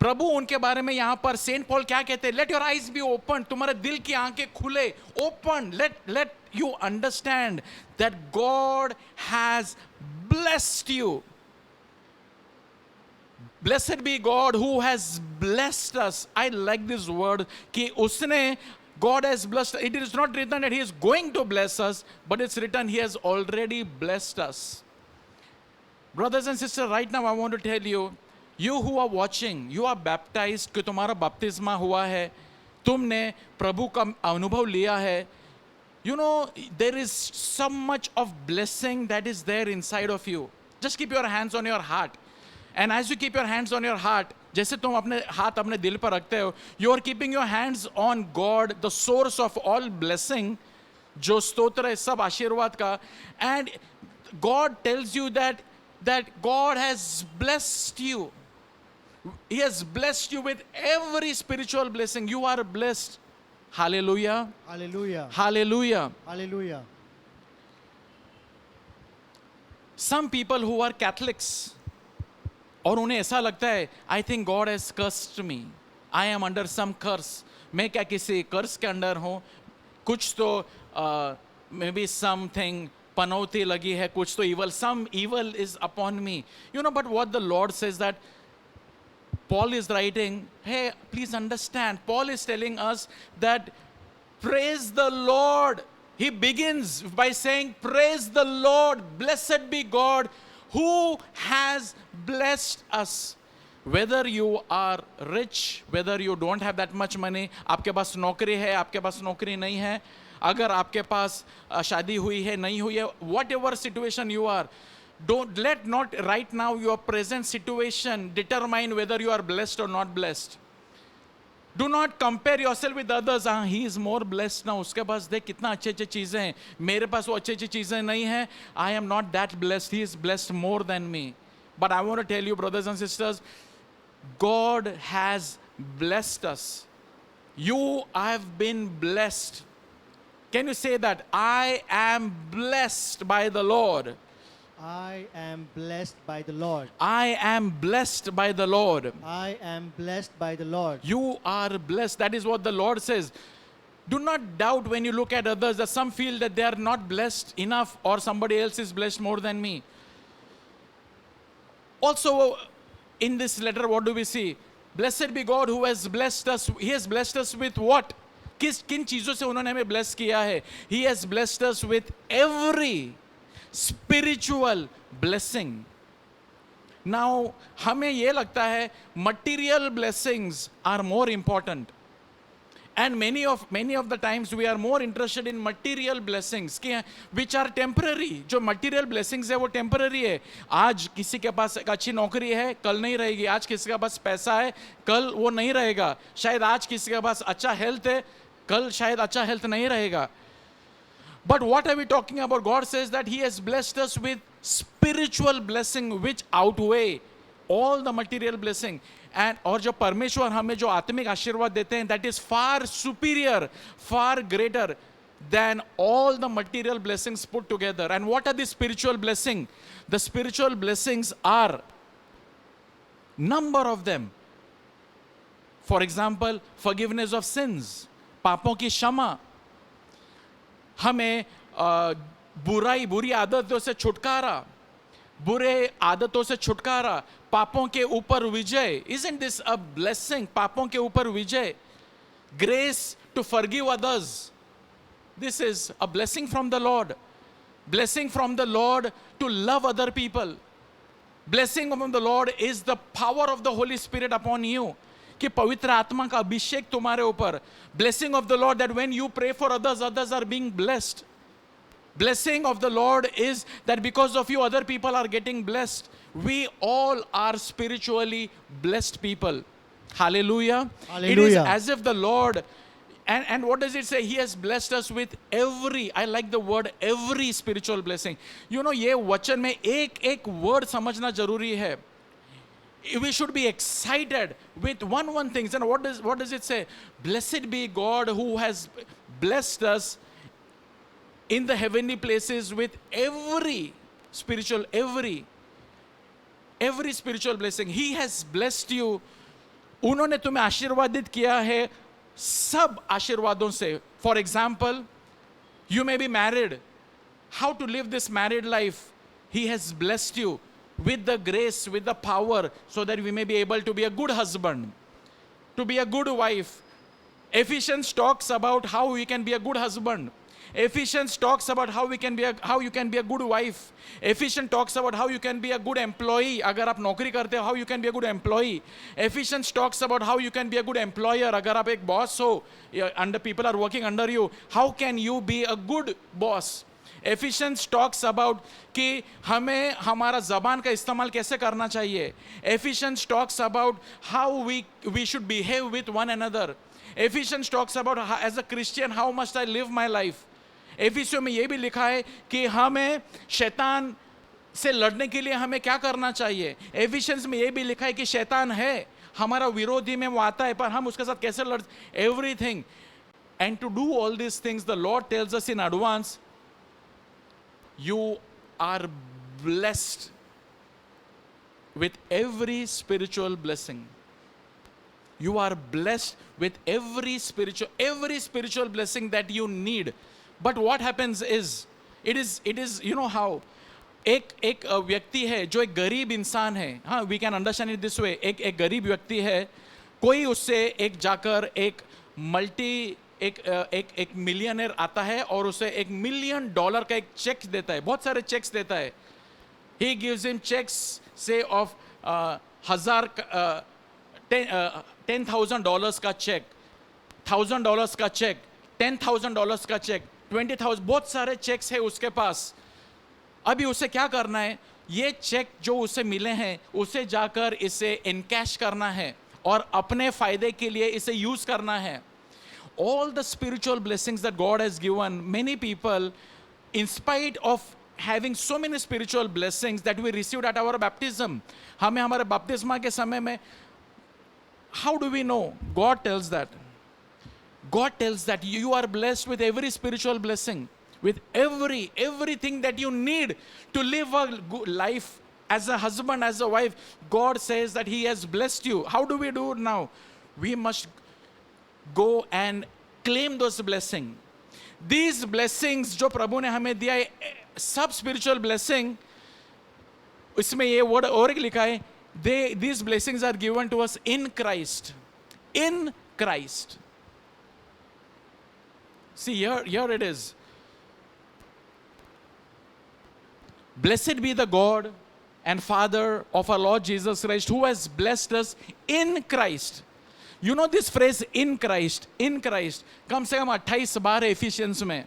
प्रभु उनके बारे में यहां पर सेंट पॉल क्या कहते हैं? Let your eyes be open. तुम्हारे दिल की आंखें खुले, open. Let you understand that God has blessed you. Blessed be God who has blessed us. I like this word कि उसने, God has blessed. It is not written that He is going to bless us, but it's written He has already blessed us. Brothers and sisters, right now I want to tell you, you who are watching, you are baptized, कि तुम्हारा बपतिस्मा हुआ है, तुमने प्रभु का अनुभव लिया है. You know, there is so much of blessing that is there inside of you. Just keep your hands on your heart. And as you keep your hands on your heart, जैसे तुम अपने हाथ अपने दिल पर रखते हो, you are keeping your hands on God, the source of all blessing, जो स्तोत्र है सब आशीर्वाद का. And God tells you that God has blessed you. He has blessed you with every spiritual blessing. You are blessed. Hallelujah. Hallelujah. Hallelujah. Hallelujah. Some people who are Catholics, और उन्हें ऐसा लगता है, I think God has cursed me, I am under some curse. मैं क्या किसी कर्स के under हूँ? कुछ तो मे बी समथिंग पनौती लगी है, कुछ तो evil, some evil is upon me. You know, but what the Lord says that Paul is writing, hey, please understand, Paul is telling us that praise the Lord. He begins by saying, praise the Lord, blessed be God who has blessed us. Whether you are rich, whether you don't have that much money, आपके पास नौकरी है, आपके पास नौकरी नहीं है, अगर आपके पास शादी हुई है, नहीं हुई है, whatever situation you are, don't let not right now your present situation determine whether you are blessed or not blessed. Do not compare yourself with others. He is more blessed now. उसके पास देख कितना अच्छे अच्छे चीजें हैं, मेरे पास वो अच्छी अच्छी चीजें नहीं हैं. I am not that blessed. He is blessed more than me. But I want to tell you, brothers and sisters, God has blessed us. You have been blessed. Can you say that? I am blessed by the Lord. I am blessed by the Lord. I am blessed by the Lord. I am blessed by the Lord. You are blessed. That is what the Lord says. Do not doubt when you look at others that some feel that they are not blessed enough or somebody else is blessed more than me. Also, in this letter, what do we see? Blessed be God who has blessed us. He has blessed us with what? किन चीजों से उन्होंने हमें bless किया है? He has blessed us with every spiritual blessing. Now, हमें ये लगता है material blessings are more important. And many of the times we are more interested in material blessings which are temporary. जो material blessings है वो temporary है. आज किसी के पास एक अच्छी नौकरी है, कल नहीं रहेगी. आज किसी के पास पैसा है, कल वो नहीं रहेगा. शायद आज किसी के पास अच्छा हेल्थ है, कल शायद अच्छा हेल्थ नहीं रहेगा. But what are we talking about? God says that He has blessed us with spiritual blessing which outweigh all the material blessing. And और जो परमेश्वर हमें जो आत्मिक आशीर्वाद देते हैं, that is far superior, far greater than all the material blessings put together. And what are the spiritual blessings? The spiritual blessings are number of them. For example, forgiveness of sins, पापों की क्षमा, हमें बुरी आदतों से छुटकारा, बुरे आदतों से छुटकारा, पापों के ऊपर विजय. Isn't this a blessing? पापों के ऊपर विजय. Grace to forgive others. This is a blessing from the Lord. Blessing from the Lord to love other people. Blessing from the Lord is the power of the Holy Spirit upon you. कि पवित्र आत्मा का अभिषेक तुम्हारे ऊपर, blessing of the Lord, that when you pray for others, others are being blessed. Blessing of the Lord is that because of you, other people are getting blessed. We all are spiritually blessed people. Hallelujah. It is Hallelujah. as if the Lord, and what does it say? He has blessed us with every, I like the word every spiritual blessing. You know, ये वचन में एक एक word समझना जरूरी है. We should be excited with one things. And what does it say? Blessed be God who has blessed us in the heavenly places with every spiritual blessing. He has blessed you. उन्होंने तुम्हें आशीर्वादित किया है सब आशीर्वादों से. For example, you may be married. How to live this married life? He has blessed you with the grace, with the power, so that we may be able to be a good husband, to be a good wife. Ephesians talks about how we can be a good husband. Ephesians talks about how you can be a good wife. Ephesians talks about how you can be a good employee. अगर आप नौकरी करते हो, how you can be a good employee. Ephesians talks about how you can be a good employer. अगर आप एक boss हो, under people are working under you, how can you be a good boss? Ephesians talks about कि हमें हमारा ज़बान का इस्तेमाल कैसे करना चाहिए. Ephesians talks about how we should behave with one another. Ephesians talks about as a Christian how must I live my life. एफिसियों में ये भी लिखा है कि हमें शैतान से लड़ने के लिए हमें क्या करना चाहिए. एफिशियंस में ये भी लिखा है कि शैतान है हमारा विरोधी में, वो आता है, पर हम उसके साथ कैसे लड़, everything. And to do all this things the Lord tells us in advance, you are blessed with every spiritual blessing. You are blessed with every spiritual blessing that you need. But what happens is, it is you know how एक व्यक्ति है जो एक गरीब इंसान है. हाँ, we can understand it this way. एक गरीब व्यक्ति है, कोई उससे एक जाकर एक मिलियनर आता है और उसे $1 million का एक चेक देता है, बहुत सारे चेक्स देता है. He gives him checks, say of $10,000 का चेक, $1,000 का चेक, $10,000 का चेक, 20,000, बहुत सारे चेक्स है उसके पास. अभी उसे क्या करना है, ये चेक जो उसे मिले हैं उसे जाकर इसे इनकैश करना है और अपने फायदे के लिए इसे यूज करना है. All the spiritual blessings that God has given, many people, in spite of having so many spiritual blessings that we received at our baptism, हमें हमारे बपतिस्मा के समय में, how do we know? God tells that. God tells that you are blessed with every spiritual blessing, with everything that you need to live a good life as a husband, as a wife. God says that He has blessed you. How do we do it now? We must go and claim those blessings. These blessings जो प्रभु ने हमें दिया है, सब spiritual blessing, इसमें ये word और एक लिखा है, these blessings are given to us in Christ. In Christ. See, here it is. Blessed be the God and Father of our Lord Jesus Christ, who has blessed us in Christ. You know this phrase, in Christ, कम से कम 28 बार है Ephesians में.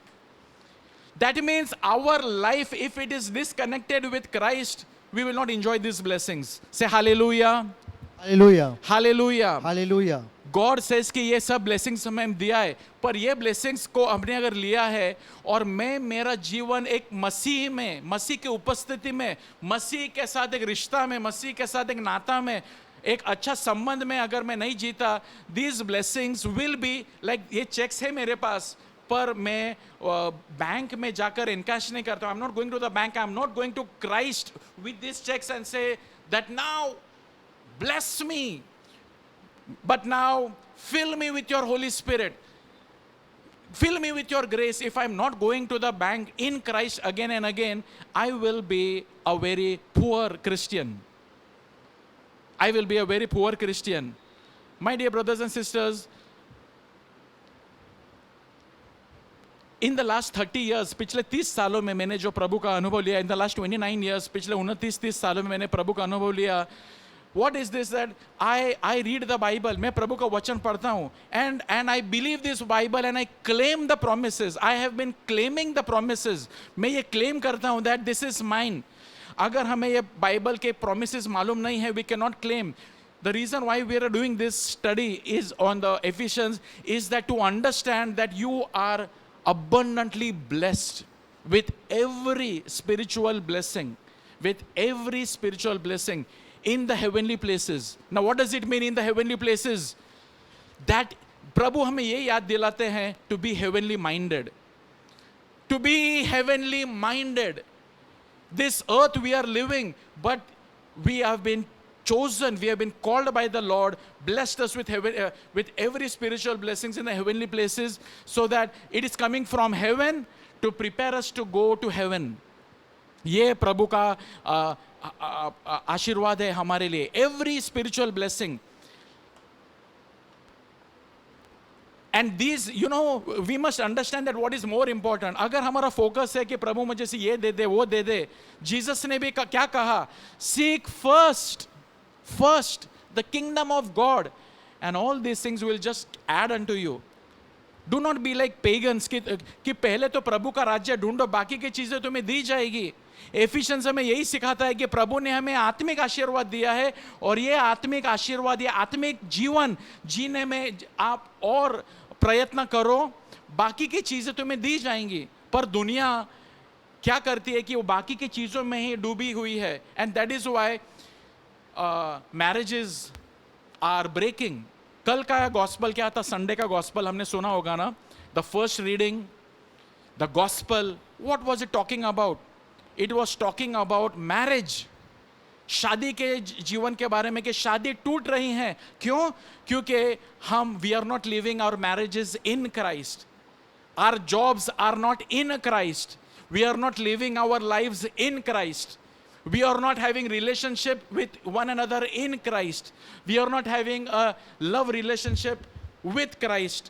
That means our life, if it is disconnected with Christ, we will not enjoy these blessings. Say hallelujah. Hallelujah. Hallelujah. Hallelujah. God says कि ये सब blessings हमें दिया है, पर ये blessings को हमने अगर लिया है और मैं मेरा जीवन एक मसीह में, मसीह की उपस्थिति में, मसीह के साथ एक रिश्ता में, मसीह के साथ एक नाता में, एक अच्छा संबंध में अगर मैं नहीं जीता, these blessings will be like, ये चेक्स है मेरे पास, पर मैं बैंक में जाकर इनकैश नहीं करता. I'm not going to the bank, I'm not going to Christ with these checks and say that now bless me, but now fill me with your Holy Spirit, fill me with your grace. If I'm not going to the bank in Christ again and again, I will be a very poor Christian. I will be a very poor Christian. My dear brothers and sisters, in the last 30 years, पिछले 30 सालों में मैंने जो प्रभु का अनुभव लिया, in the last 29 years, पिछले 29-30 सालों में मैंने प्रभु का अनुभव लिया, what is this that I read the Bible, मैं प्रभु का वचन पढ़ता हूँ, and I believe this Bible and I claim the promises. I have been claiming the promises. मैं ये claim करता हूँ that this is mine. अगर हमें ये बाइबल के promises मालूम नहीं है, we cannot claim. The reason why we are doing this study is on the Ephesians is that to understand that you are abundantly blessed with every spiritual blessing, with every spiritual blessing in the heavenly places. Now what does it mean in the heavenly places? That प्रभु हमें ये याद दिलाते हैं to be heavenly minded. To be heavenly minded. This earth we are living, but we have been chosen, we have been called by the Lord, blessed us with heaven, with every spiritual blessings in the heavenly places, so that it is coming from heaven to prepare us to go to heaven. ये प्रभु का आशीर्वाद है हमारे लिए. Every spiritual blessing. And these, you know, we must understand that what is more important. अगर हमारा focus है कि प्रभु मुझे से ये दे दे वो दे दे, जीसस ने भी क्या कहा? Seek first the kingdom of God, and all these things will just add unto you. Do not be like pagans कि पहले तो प्रभु का राज्य ढूंढो, बाकी की चीजें तुम्हें दी जाएगी. एफिशिएंस हमें यही सिखाता है कि प्रभु ने हमें आत्मिक आशीर्वाद दिया है, और ये आत्मिक आशीर्वाद, ये आत्मिक जीवन जीने में आप और प्रयत्न करो, बाकी की चीजें तुम्हें दी जाएंगी. पर दुनिया क्या करती है कि वो बाकी की चीजों में ही डूबी हुई है. And that is why marriages are breaking. कल का गॉस्पल क्या था? संडे का गॉस्पल हमने सुना होगा ना. The first reading, the gospel, what was it talking about? It was talking about marriage. शादी के जीवन के बारे में कि शादी टूट रही हैं. क्यों? क्योंकि we are not living our marriages in Christ. Our jobs are not in Christ. We are not living our lives in Christ. We are not having relationship with one another in Christ. We are not having a love relationship with Christ,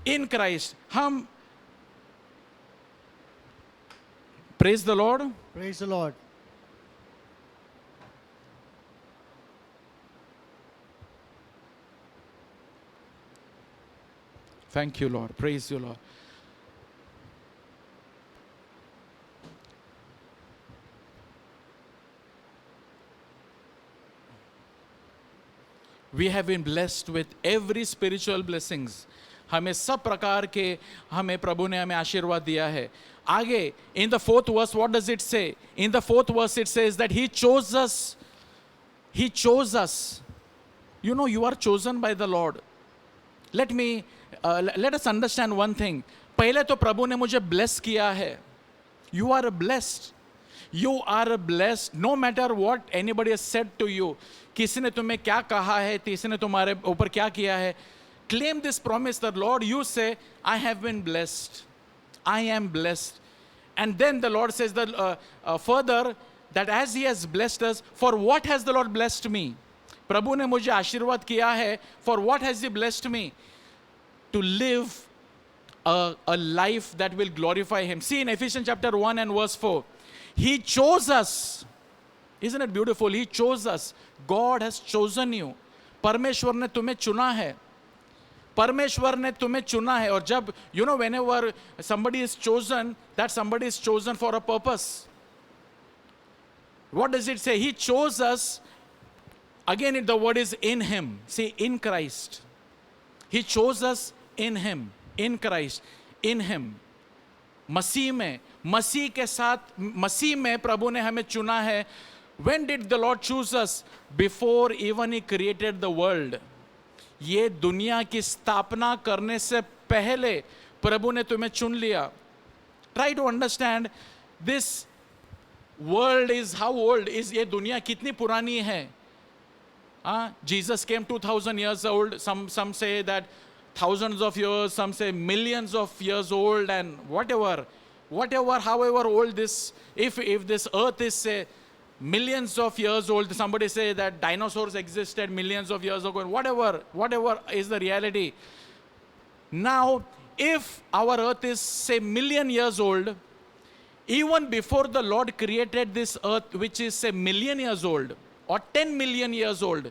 in Christ. Praise the Lord. Praise the Lord. Thank you, Lord. Praise you, Lord. We have been blessed with every spiritual blessings. हमें सब प्रकार के हमें प्रभु ने हमें आशीर्वाद दिया है. आगे in the 4th verse, what does it say? In the 4th verse it says that he chose us. He chose us. You know, you are chosen by the Lord. Let us understand one thing. पहले तो प्रभु ने मुझे bless किया है. You are blessed. You are blessed no matter what anybody has said to you. किसी ने तुम्हें क्या कहा है, किसी ने तुम्हारे ऊपर क्या किया है. Claim this promise that Lord, you say, I have been blessed. I am blessed. And then the Lord says that further that as he has blessed us, for what has the Lord blessed me? प्रभु ने मुझे आशीर्वाद किया है. For what has he blessed me? To live a life that will glorify him. See in Ephesians chapter 1 and verse 4. He chose us. Isn't it beautiful? He chose us. God has chosen you. परमेश्वर ने तुम्हें चुना है. परमेश्वर ने तुम्हें चुना है. और जब, you know, whenever somebody is chosen, that somebody is chosen for a purpose. What does it say? He chose us. Again, the word is in him. See, in Christ. He chose us in him. In Christ. In him. मसीह में, मसीह के साथ, मसीह में प्रभु ने हमें चुना है. When did the Lord choose us? Before even he created the world. ये दुनिया की स्थापना करने से पहले प्रभु ने तुम्हें चुन लिया. Try to understand this world is how old is. ये दुनिया कितनी पुरानी है. Jesus came 2000 years old. Some say that thousands of years, some say millions of years old, and whatever, however old this, if this earth is say millions of years old, somebody say that dinosaurs existed millions of years ago, whatever is the reality. Now, if our earth is say million years old, even before the Lord created this earth, which is say million years old, or 10 million years old,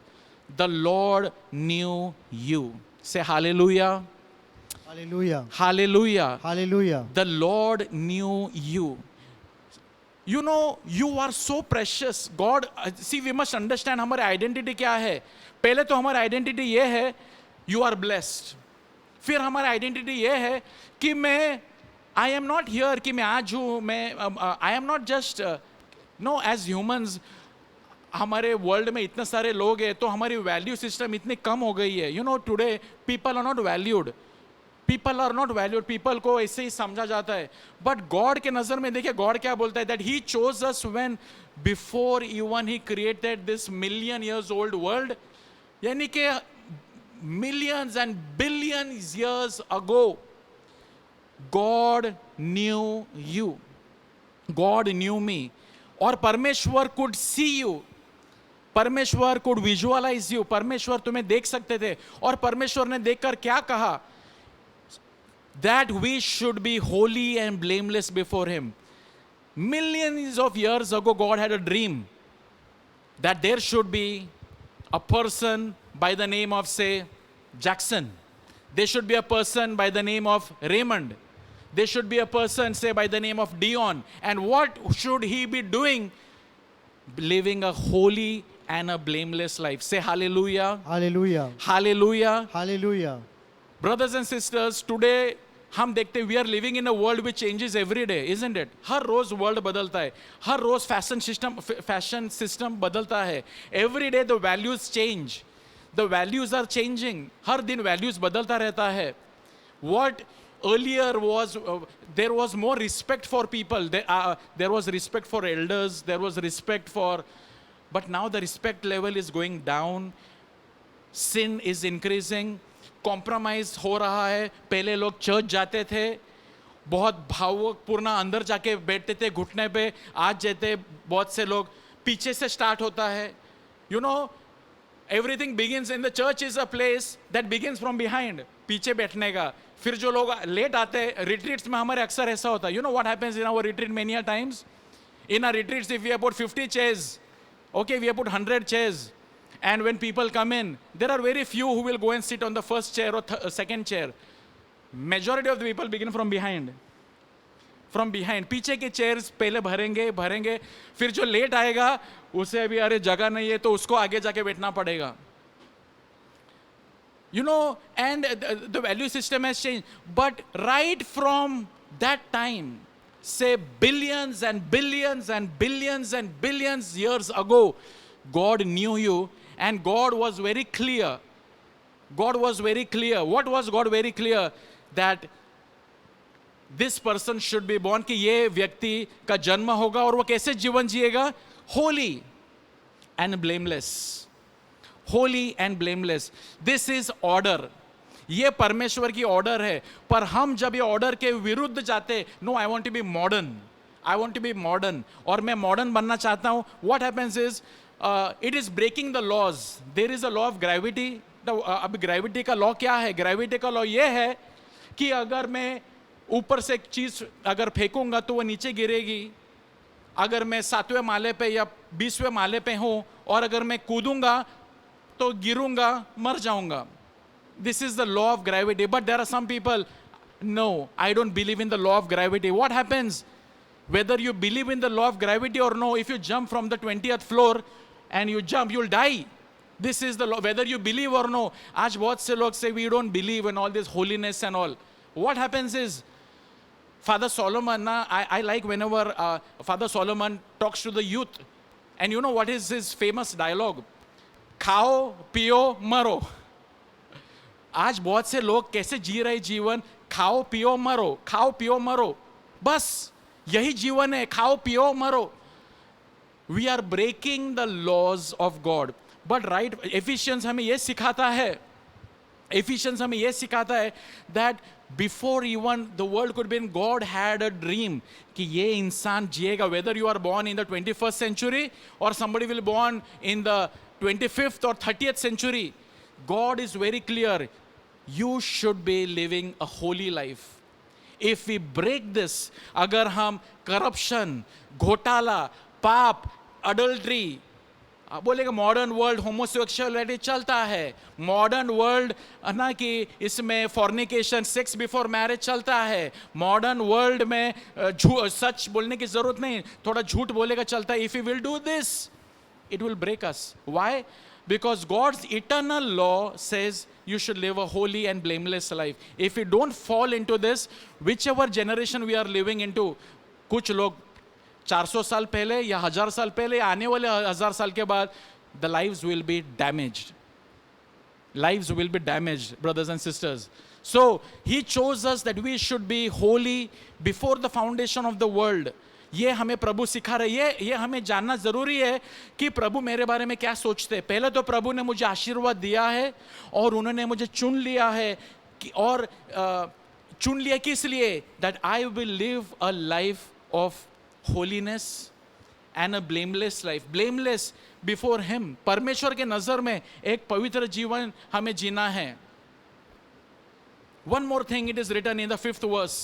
the Lord knew you. Say hallelujah. Hallelujah. Hallelujah. Hallelujah. The Lord knew you. You know, you are so precious. God, see, we must understand हमारी identity क्या है. पहले तो हमारी identity ये है, you are blessed. फिर हमारी आइडेंटिटी ये है कि मैं, I am not here कि मैं आज हूँ, मैं, I am not just, no, as humans, हमारे वर्ल्ड में इतने सारे लोग हैं तो हमारी वैल्यू सिस्टम इतनी कम हो गई है. You know, today people are not valued. People are not valued. People को ऐसे ही समझा जाता है. बट गॉड के नजर में देखिए, गॉड क्या बोलता है, that he chose us when before even he created this million years old world. यानी कि millions and billions years ago God knew you. God knew me. और परमेश्वर कुड सी यू. परमेश्वर कुड विजुअलाइज यू. परमेश्वर तुम्हें देख सकते थे. और परमेश्वर ने देखकर क्या कहा, that we should be holy and blameless before him. Millions of years ago, God had a dream that there should be a person by the name of, say, Jackson. There should be a person by the name of Raymond. There should be a person, say, by the name of Dion. And what should he be doing? Living a holy and a blameless life. Say hallelujah. Hallelujah. Hallelujah. Hallelujah. Brothers and sisters, today हम देखते हैं, we are living in a world which changes every day, isn't it. हर रोज world बदलता है. हर रोज fashion system बदलता है. Every day the values change. The values are changing. हर दिन वैल्यूज बदलता रहता है. What earlier was there was more respect for people. There was respect for elders. There was respect for, but now the respect level is going down. Sin is increasing. Compromise हो रहा है. पहले लोग church जाते थे, बहुत भावपूर्ण अंदर जाके बैठते थे घुटने पे. आज जाते बहुत से लोग पीछे से स्टार्ट होता है. You no, everything begins in the church is a place that begins from behind. पीछे बैठने का. फिर जो लोग लेट आते हैं, रिट्रीट्स में हमारे अक्सर ऐसा होता है. You know what happens in our retreat many a times. In our retreats if we have put 50 chairs, okay, we have put 100 chairs. And when people come in, there are very few who will go and sit on the first chair or second chair. Majority of the people begin from behind. From behind. पीछे के chairs पहले भरेंगे. फिर जो late आएगा उसे अभी अरे जगह नहीं है तो उसको आगे जाके बैठना पड़ेगा. You know, and the value system has changed. But right from that time, say billions and billions and billions and billions years ago, God knew you. And God was very clear. God was very clear. What was God very clear? That this person should be born, कि ये व्यक्ति का जन्म होगा और वो कैसे जीवन जिएगा? Holy and blameless. Holy and blameless. This is order. ये परमेश्वर की ऑर्डर है. पर हम जब ये ऑर्डर के विरुद्ध जाते, no, I want to be modern. I want to be modern. और मैं मॉडर्न बनना चाहता हूँ. What happens is, it is breaking the laws. There is a law of gravity. अब ग्रेविटी का लॉ क्या है? ग्रेविटी का लॉ ये है कि अगर मैं ऊपर से एक चीज अगर फेंकूंगा तो वो नीचे गिरेगी. अगर मैं 7वें माले पे या 20वें माले पे हूं और अगर मैं कूदूंगा तो गिरूंगा, मर जाऊंगा. This is the law of gravity. But there are some people, no, I don't believe in the law of gravity. What happens? Whether you believe in the law of gravity or no, if you jump from the 20th floor and you jump, you'll die. This is the law, whether you believe or no. आज बहुत से लोग say we don't believe in all this holiness and all. What happens is, Father Solomon, I like whenever Father Solomon talks to the youth. And you know what is his famous dialogue? खाओ पियो मरो. आज बहुत से लोग कैसे जी रहे जीवन? खाओ पियो मरो, खाओ पियो मरो, बस यही जीवन है. खाओ पियो मरो. We are breaking the laws of God. But right, Ephesians हमें ये सिखाता है, Ephesians हमें ये सिखाता है that before even the world could be in, God had a dream कि ये इंसान जिएगा. Whether you are born in the 21st century or somebody will born in the 25th or 30th century, God is very clear. You should be living a holy life. If we break this, अगर हम corruption, घोटाला, पाप, adultery, आप बोलेगा modern world homosexuality चलता है, modern world ना कि इसमें फॉर्निकेशन सेक्स बिफोर मैरिज चलता है, मॉडर्न वर्ल्ड में सच बोलने की जरूरत नहीं, थोड़ा झूठ बोलेगा चलता है. If you will do this it will break us. Why? Because God's eternal law says you should live a holy and blameless life. If we don't fall into this, whichever generation we are living into, कुछ लोग 400 साल पहले या 1000 साल पहले या आने वाले 1000 साल के बाद, the lives will be damaged. Lives will be damaged, brothers and sisters. So he chose us that we should be holy before the foundation of the world. ये हमें प्रभु सिखा रहे हैं. ये हमें जानना जरूरी है कि प्रभु मेरे बारे में क्या सोचते हैं. पहले तो प्रभु ने मुझे आशीर्वाद दिया है और उन्होंने मुझे चुन लिया है और चुन लिया किस लिए? That I will live a life of holiness and a blameless life. Blameless before him, परमेश्वर के नजर में एक पवित्र जीवन हमें जीना है. One more thing, it is written in the 5th verse.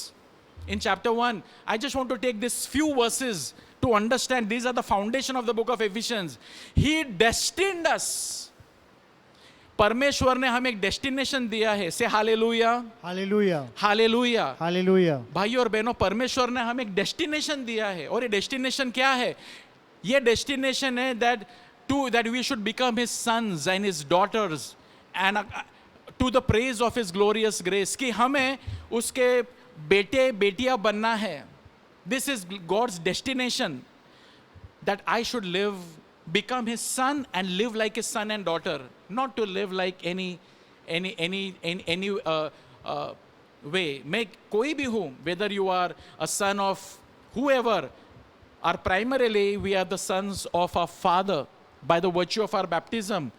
In chapter 1, I just want to take these few verses to understand. These are the foundation of the book of Ephesians. He destined us. परमेश्वर ने हमें एक destination दिया है. से hallelujah, hallelujah, hallelujah, hallelujah. भाइयों और बहनों, परमेश्वर ने हमें एक डेस्टिनेशन दिया है. और ये डेस्टिनेशन क्या है? ये डेस्टिनेशन है that we should become his sons and his daughters and to the praise of his glorious grace. कि हमें उसके बेटे बेटियां बनना है. This is God's destination, that I should live, become his son and live like his son and daughter, not to live like any way. मैं कोई भी हूँ, whether you are a son of whoever, or primarily we are the sons of our Father by the virtue of our baptism.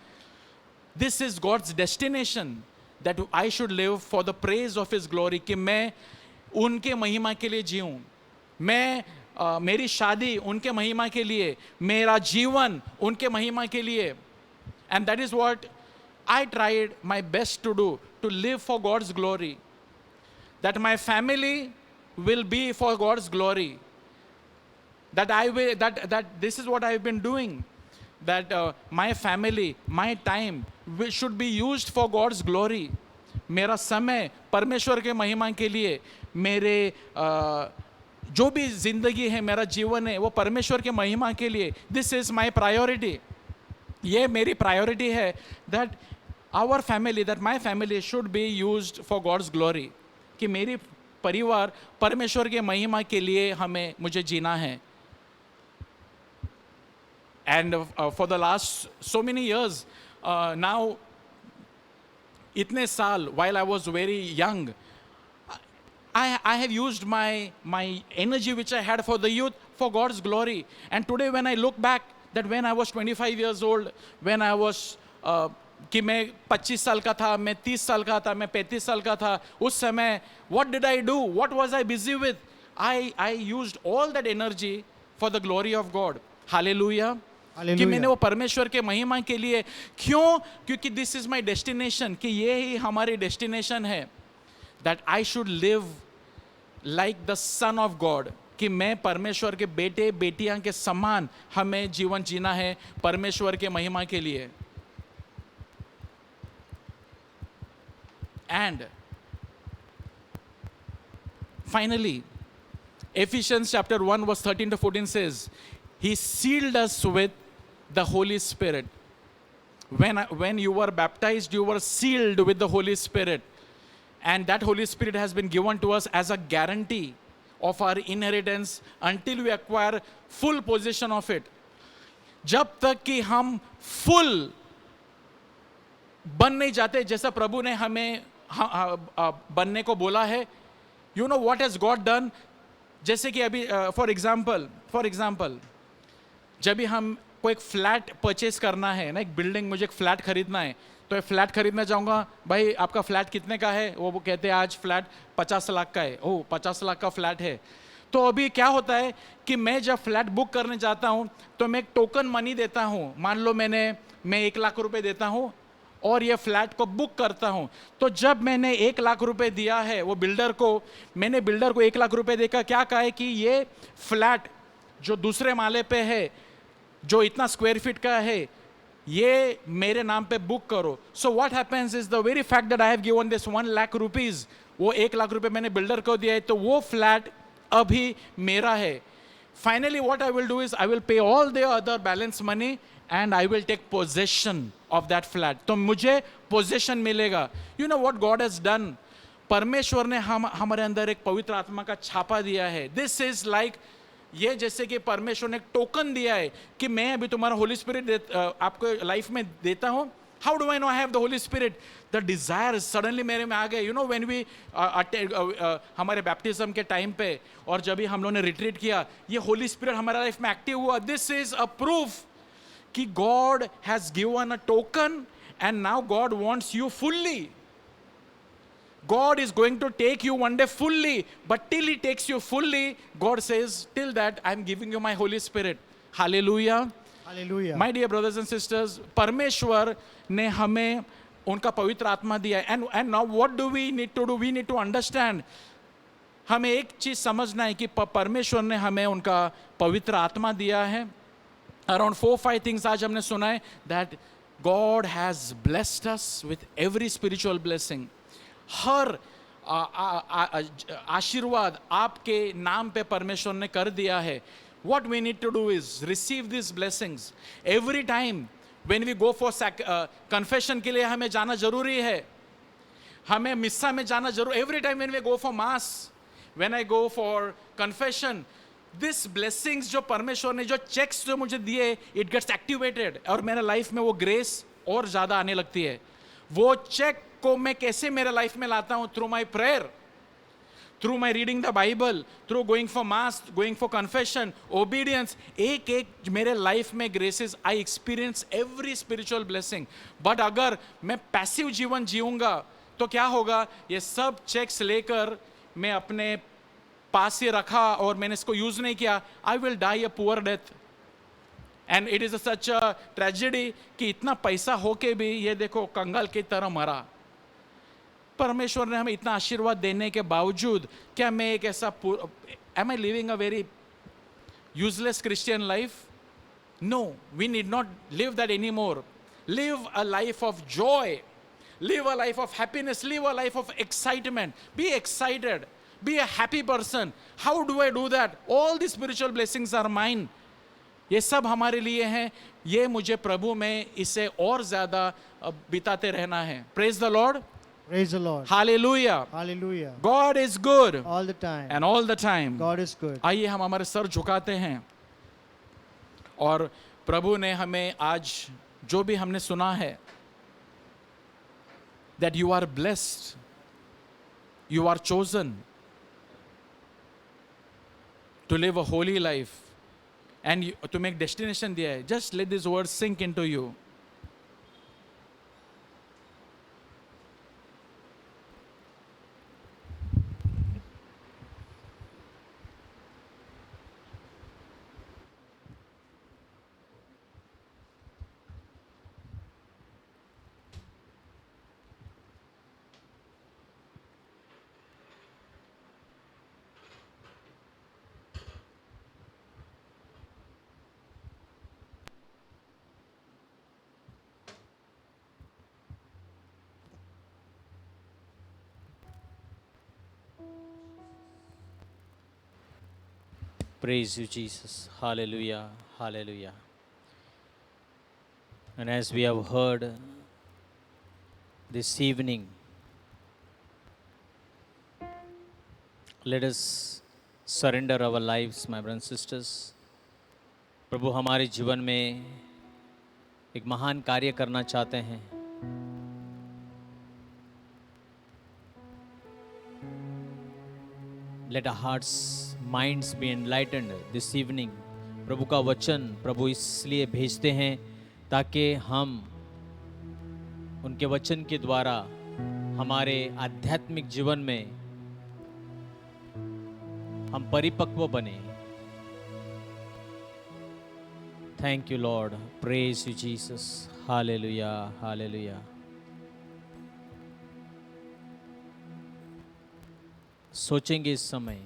This is God's destination, that I should live for the praise of his glory. कि मैं उनके महिमा के लिए जीऊं, मैं मेरी शादी उनके महिमा के लिए, मेरा जीवन उनके महिमा के लिए. And that is what I tried my best to do, to live for God's glory. That my family will be for God's glory. That I will, that this is what I've been doing. That my family, my time should be used for God's glory. मेरा समय परमेश्वर के महिमा के लिए, मेरे जो भी जिंदगी है, मेरा जीवन है, वो परमेश्वर के महिमा के लिए. This is my priority. ये मेरी प्रायोरिटी है. That our family, that my family should be used for God's glory. कि मेरी परिवार परमेश्वर के महिमा के लिए मुझे जीना है. And for the last so many years, now, itne saal, while I was very young, I have used my energy which I had for the youth for God's glory. And today when I look back, that when I was 25 years old, when I was कि मैं 25 साल का था, मैं 30 साल का था, मैं 35 साल का था, उस समय what did I do? What was I busy with? I used all that energy for the glory of God. Hallelujah. कि मैंने वो परमेश्वर के महिमा के लिए. क्यों? क्योंकि दिस इज माई डेस्टिनेशन. कि ये ही हमारी डेस्टिनेशन है. That I should live like the son of God. कि मैं परमेश्वर के बेटे बेटियां के समान हमें जीवन जीना है परमेश्वर के महिमा के लिए. And finally Ephesians chapter 1 verse 13 to 14 says, He sealed us with the Holy Spirit. When you were baptized, you were sealed with the Holy Spirit. And that Holy Spirit has been given to us as a guarantee of our inheritance until we acquire full possession of it. जब तक कि हम full बन नहीं जाते, जैसा प्रभु ने हमें बनने को बोला है. You know what has God done? जैसे कि अभी फॉर एग्जाम्पल जब भी हम को एक फ्लैट परचेज करना है ना, एक बिल्डिंग, मुझे एक फ्लैट खरीदना है, तो एक फ्लैट खरीदना चाहूँगा. भाई आपका फ्लैट कितने का है? वो कहते हैं आज फ्लैट 50 लाख का है. ओह 50 लाख का फ्लैट है. तो अभी क्या होता है कि मैं जब फ्लैट बुक करने जाता हूँ तो मैं एक टोकन मनी देता हूँ. मान लो मैं 1 लाख रुपए देता हूँ और ये फ्लैट को बुक करता हूँ. तो जब मैंने 1 लाख रुपए दिया है वो बिल्डर को, मैंने बिल्डर को 1 लाख रुपए देकर क्या कहा है कि ये फ्लैट जो दूसरे माले पे है, जो इतना स्क्वायर फीट का है ये मेरे नाम पे बुक करो. So what happens is the very fact that I have given this 1 lakh rupees, वो 1 लाख रुपए मैंने बिल्डर को दिया है, तो वो फ्लैट अभी मेरा है. Finally what I will do is I will pay all the other balance money and I will take possession of that flat. तो मुझे पोजेशन मिलेगा. You know what God has done. परमेश्वर ने हमारे अंदर एक पवित्र आत्मा का छापा दिया है. दिस इज लाइक, ये जैसे कि परमेश्वर ने एक टोकन दिया है कि मैं अभी तुम्हारा होली स्पिरिट आपको लाइफ में देता हूं. How do I know I have the Holi spirit? The desire suddenly मेरे में आ गए. यू नो व्हेन वी हमारे बैप्टिज्म के टाइम पे और जब भी हम लोगों ने रिट्रीट किया, ये होली स्पिरिट हमारे लाइफ में एक्टिव हुआ. दिस इज अ प्रूफ कि God has given a token and now God wants you fully. God is going to take you one day fully, but till He takes you fully, God says, till that I am giving you my Holy Spirit. Hallelujah. Hallelujah. My dear brothers and sisters, परमेश्वर ने हमें उनका पवित्र आत्मा दिया है. And now what do we need to do? We need to understand. हमें एक चीज समझना है कि परमेश्वर ने हमें उनका पवित्र आत्मा दिया है. Around 4-5 things आज हमने सुना है that God has blessed us with every spiritual blessing. हर आशीर्वाद आपके नाम पे परमेश्वर ने कर दिया है. What we need to do is receive these blessings. Every time when we go for confession के लिए हमें जाना जरूरी है, हमें मिस्सा में जाना जरूर. Every time when we go for mass, when I go for confession, this blessings जो परमेश्वर ने जो चेक्स जो मुझे दिए, it gets activated और मेरे लाइफ में वो ग्रेस और ज़्यादा आने लगती है. वो चेक को मैं कैसे मेरे लाइफ में लाता हूं? Through my prayer, through my reading the Bible, through going for mass, going for confession, obedience. एक एक मेरे लाइफ में graces, I experience every spiritual blessing. But अगर मैं पैसिव जीवन जीऊंगा तो क्या होगा? ये सब चेक्स लेकर मैं अपने पास ही रखा और मैंने इसको यूज नहीं किया. I will die a poor death. And it is such a tragedy कि इतना पैसा होके भी ये देखो कंगाल की तरह मरा. परमेश्वर ने हमें इतना आशीर्वाद देने के बावजूद क्या मैं एक ऐसा, am I living a very useless Christian life? No, we need not live that any more. Live a life of joy, live a life of happiness, live a life of excitement. Be excited, be a happy person. How do I do that? All the spiritual blessings are mine. ये सब हमारे लिए हैं. ये मुझे प्रभु में इसे और ज्यादा बिताते रहना है. Praise the Lord. Praise the Lord. Hallelujah. Hallelujah. God is good All the time. and all the time. God is good. आइए हम हमारे सर झुकाते हैं और प्रभु ने हमें आज जो भी हमने सुना है, that you are blessed, you are chosen to live a holy life and to make destination दिया है. Just let these words sink into you. Praise you, Jesus. Hallelujah. Hallelujah. And as we have heard this evening, let us surrender our lives, my brothers and sisters. प्रभु हमारे जीवन में एक महान कार्य करना चाहते हैं. Let our hearts, minds be enlightened this evening. प्रभु का वचन प्रभु इसलिए भेजते हैं ताकि हम उनके वचन के द्वारा हमारे आध्यात्मिक जीवन में हम परिपक्व बने. Thank you, Lord. Praise you, Jesus. Hallelujah. Hallelujah. सोचेंगे इस समय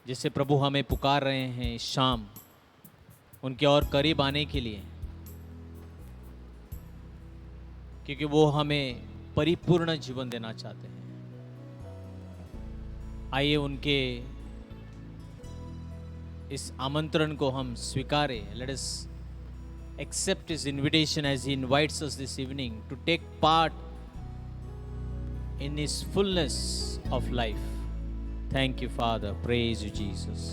जैसे प्रभु हमें पुकार रहे हैं इस शाम उनके और करीब आने के लिए, क्योंकि वो हमें परिपूर्ण जीवन देना चाहते हैं। आइए उनके इस आमंत्रण को हम स्वीकारें। Let us accept his invitation as he invites us this evening to take part in his fullness of life. Thank you, Father. Praise you, Jesus.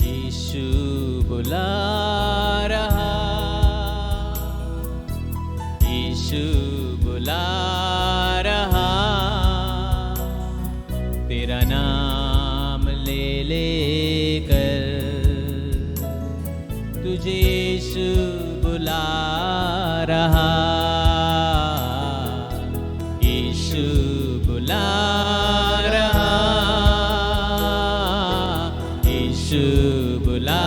यीशु बुला रहा, यीशु बुला रहा, तेरा नाम ले लेकर तुझे यीशु बुला रहा, यीशु बुला रहा, यीशु बुला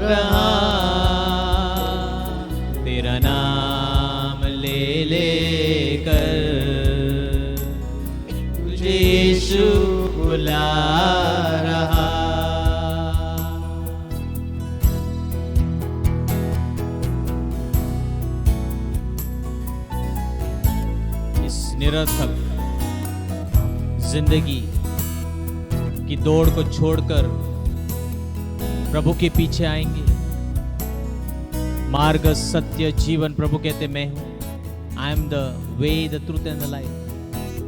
रहा, तेरा नाम ले लेकर तुझे यीशु बुला रहा। इस निरर्थक जिंदगी की दौड़ को छोड़कर प्रभु के पीछे आएंगे। मार्ग सत्य जीवन, प्रभु कहते मैं हूं। I am the way, the truth and the life.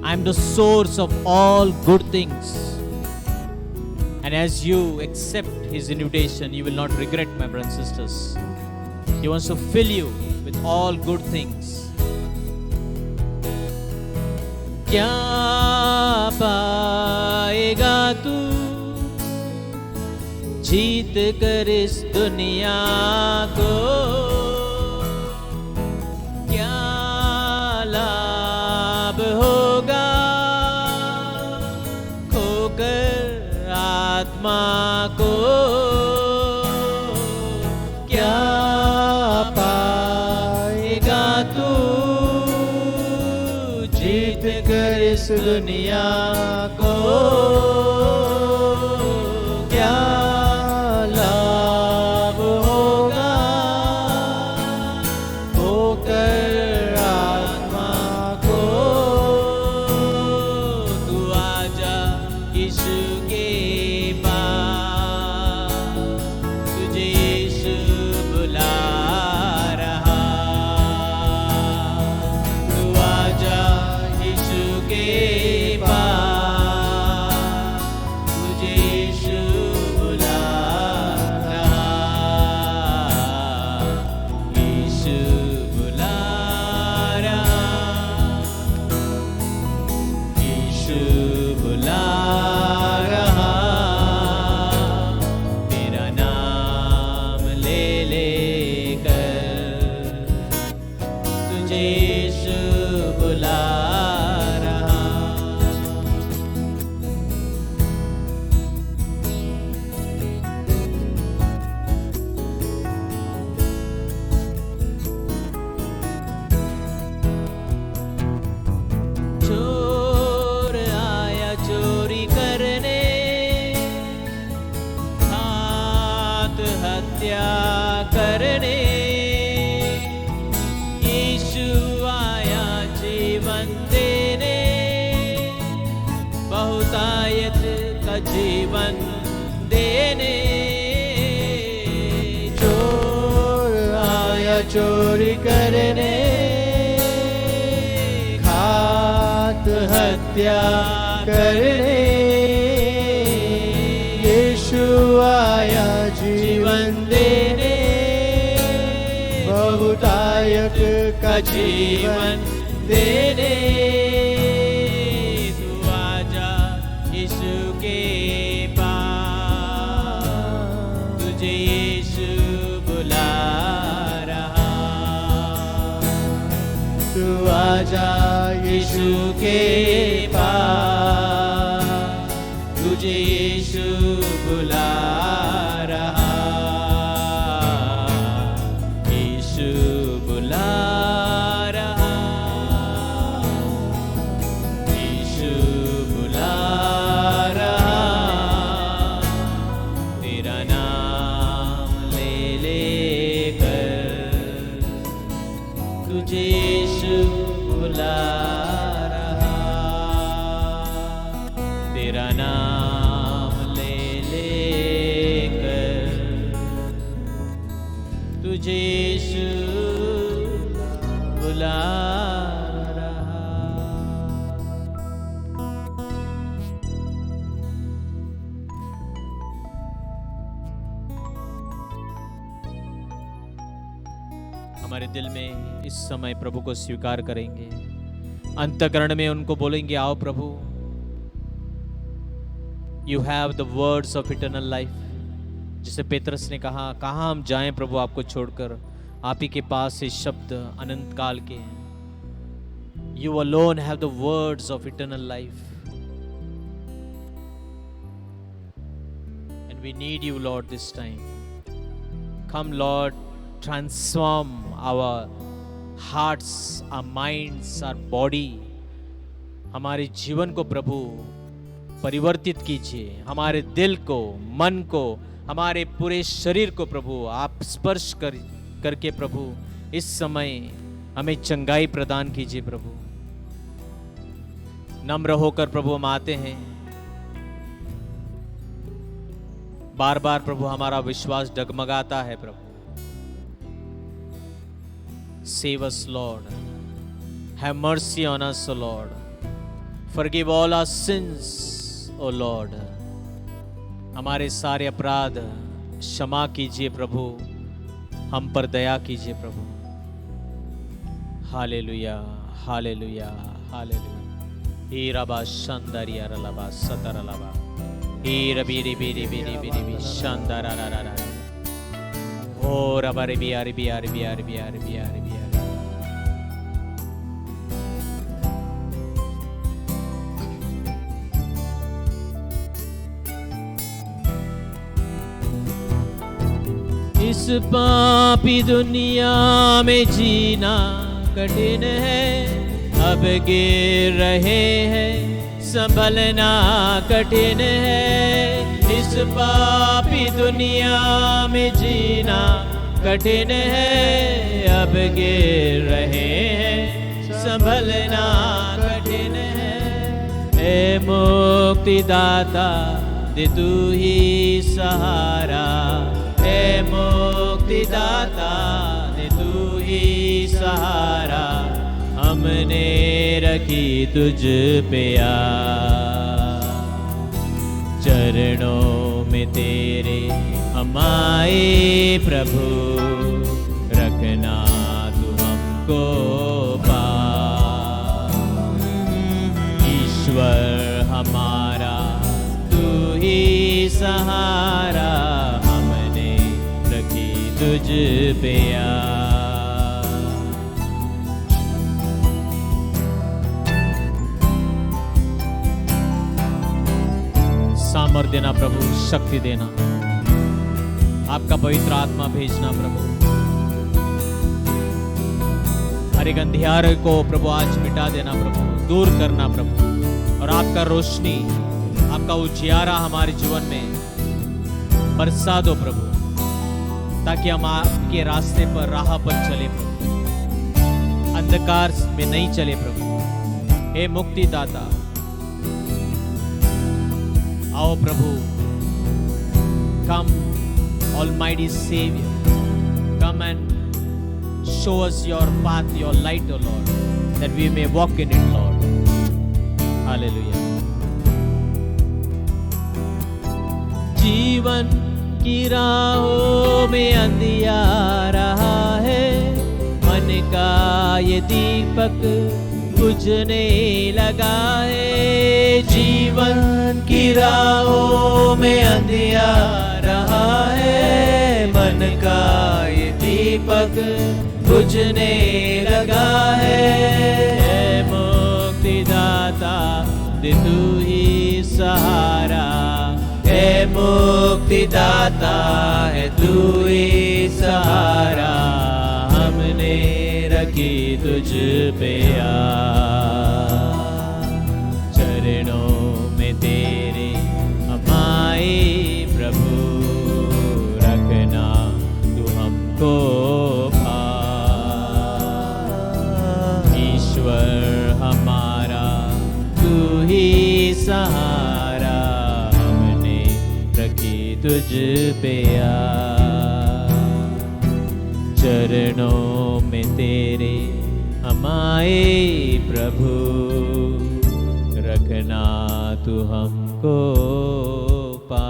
I am the source of all good things. And as you accept his invitation, you will not regret, my brothers and sisters. He wants to fill you with all good things. क्या पाएगा तू जीत कर इस दुनिया को? क्या लाभ होगा खोकर आत्मा को? क्या पाएगा तू जीत कर इस दुनिया को? क्या लाभ होगा खोकर आत्मा को? तू आजा यीशु के पास, तुझे यीशु बुला रहा। तू आजा यीशु के पास, तुझे यीशु बुला रहा। यीशु बुला रहा, यीशु बुला रहा, तेरा नाम ले लेकर तुझे यीशु बुला रहा। चोर आया चोरी करने, घात हत्या करने, यीशु आया जीवन देने, बहुतायत का जीवन देने। चोर आया चोरी करने, घात हत्या करने, यीशु आया जीवन देने, बहुतायक का जीवन देने। तू आजा यीशु के पास, तुझे यीशु बुला रहा। तू आजा यीशु के पास, तुझे यीशु बुला रहा। यीशु तुझे यीशु बुला रहा, तेरा नाम ले लेकर तुझे यीशु बुला रहा। हमारे दिल में इस समय प्रभु को स्वीकार करेंगे, अंतःकरण में उनको बोलेंगे, आओ प्रभु, you have the words of eternal life. जिसे पेतरस ने कहा, कहाँ हम जाएं प्रभु आपको छोड़कर, आप ही के पास ये शब्द अनंत काल के हैं। You alone have the words of eternal life and we need you Lord this time. Come Lord, transform our hearts, our minds, our body. हमारे जीवन को प्रभु परिवर्तित कीजिए, हमारे दिल को, मन को, हमारे पूरे शरीर को प्रभु आप स्पर्श करके प्रभु इस समय हमें चंगाई प्रदान कीजिए। प्रभु नम्र होकर प्रभु हम आते हैं, बार बार प्रभु हमारा विश्वास डगमगाता है। प्रभु Save us, Lord. Have mercy on us, O Lord. Forgive all our sins, O Lord. हमारे सारे अपराध क्षमा कीजिए प्रभु, हम पर दया कीजिए प्रभु। Hallelujah, hallelujah, hallelujah. ही रबा शांदारिया रलबा सतरलबा, ही रबी रिबी रिबी रिबी रिबी शांदारा रा रा रा, ओ रबा रिबी रिबी रिबी रिबी रिबी रिबी। इस पापी दुनिया में जीना कठिन है, अब गिर रहे हैं संभलना कठिन है। इस पापी दुनिया में जीना कठिन है, अब गिर रहे हैं संभलना कठिन है। ए मुक्तिदाता दे तू ही सहारा, हे मुक्तिदाता दे तू ही सहारा, हमने रखी तुझ पे आस। चरणों में तेरे हम आए प्रभु, रखना तू हमको पास। ईश्वर हमारा तू ही सहारा, तुझ पे सामर्थ देना प्रभु, शक्ति देना, आपका पवित्र आत्मा भेजना प्रभु। हर एक अंधियारे को प्रभु आज मिटा देना प्रभु, दूर करना प्रभु, और आपका रोशनी, आपका उजियारा हमारे जीवन में बरसा दो प्रभु, ताकि हम आपके रास्ते पर, राह पर चले प्रभु, अंधकार में नहीं चले प्रभु। हे मुक्तिदाता, आओ प्रभु, come almighty saviour, come and show us your path, your light, O Lord, that we may walk in it Lord. Hallelujah. जीवन की राहों में अंधियारा है, मन का ये दीपक बुझने लगा है। जीवन की राहों में अंधियारा है, मन का ये दीपक बुझने लगा है। मुक्तिदाता दे तू ही सहारा, हे मुक्तिदाता है तू ही सहारा, हमने रखी तुझ पे आस। चरणों में तेरे हम आए प्रभु, रखना तू हमको पास। सहारा हमने रखी तुझ पे चरणों में तेरे हम आए प्रभु, रखना तू हमको पा।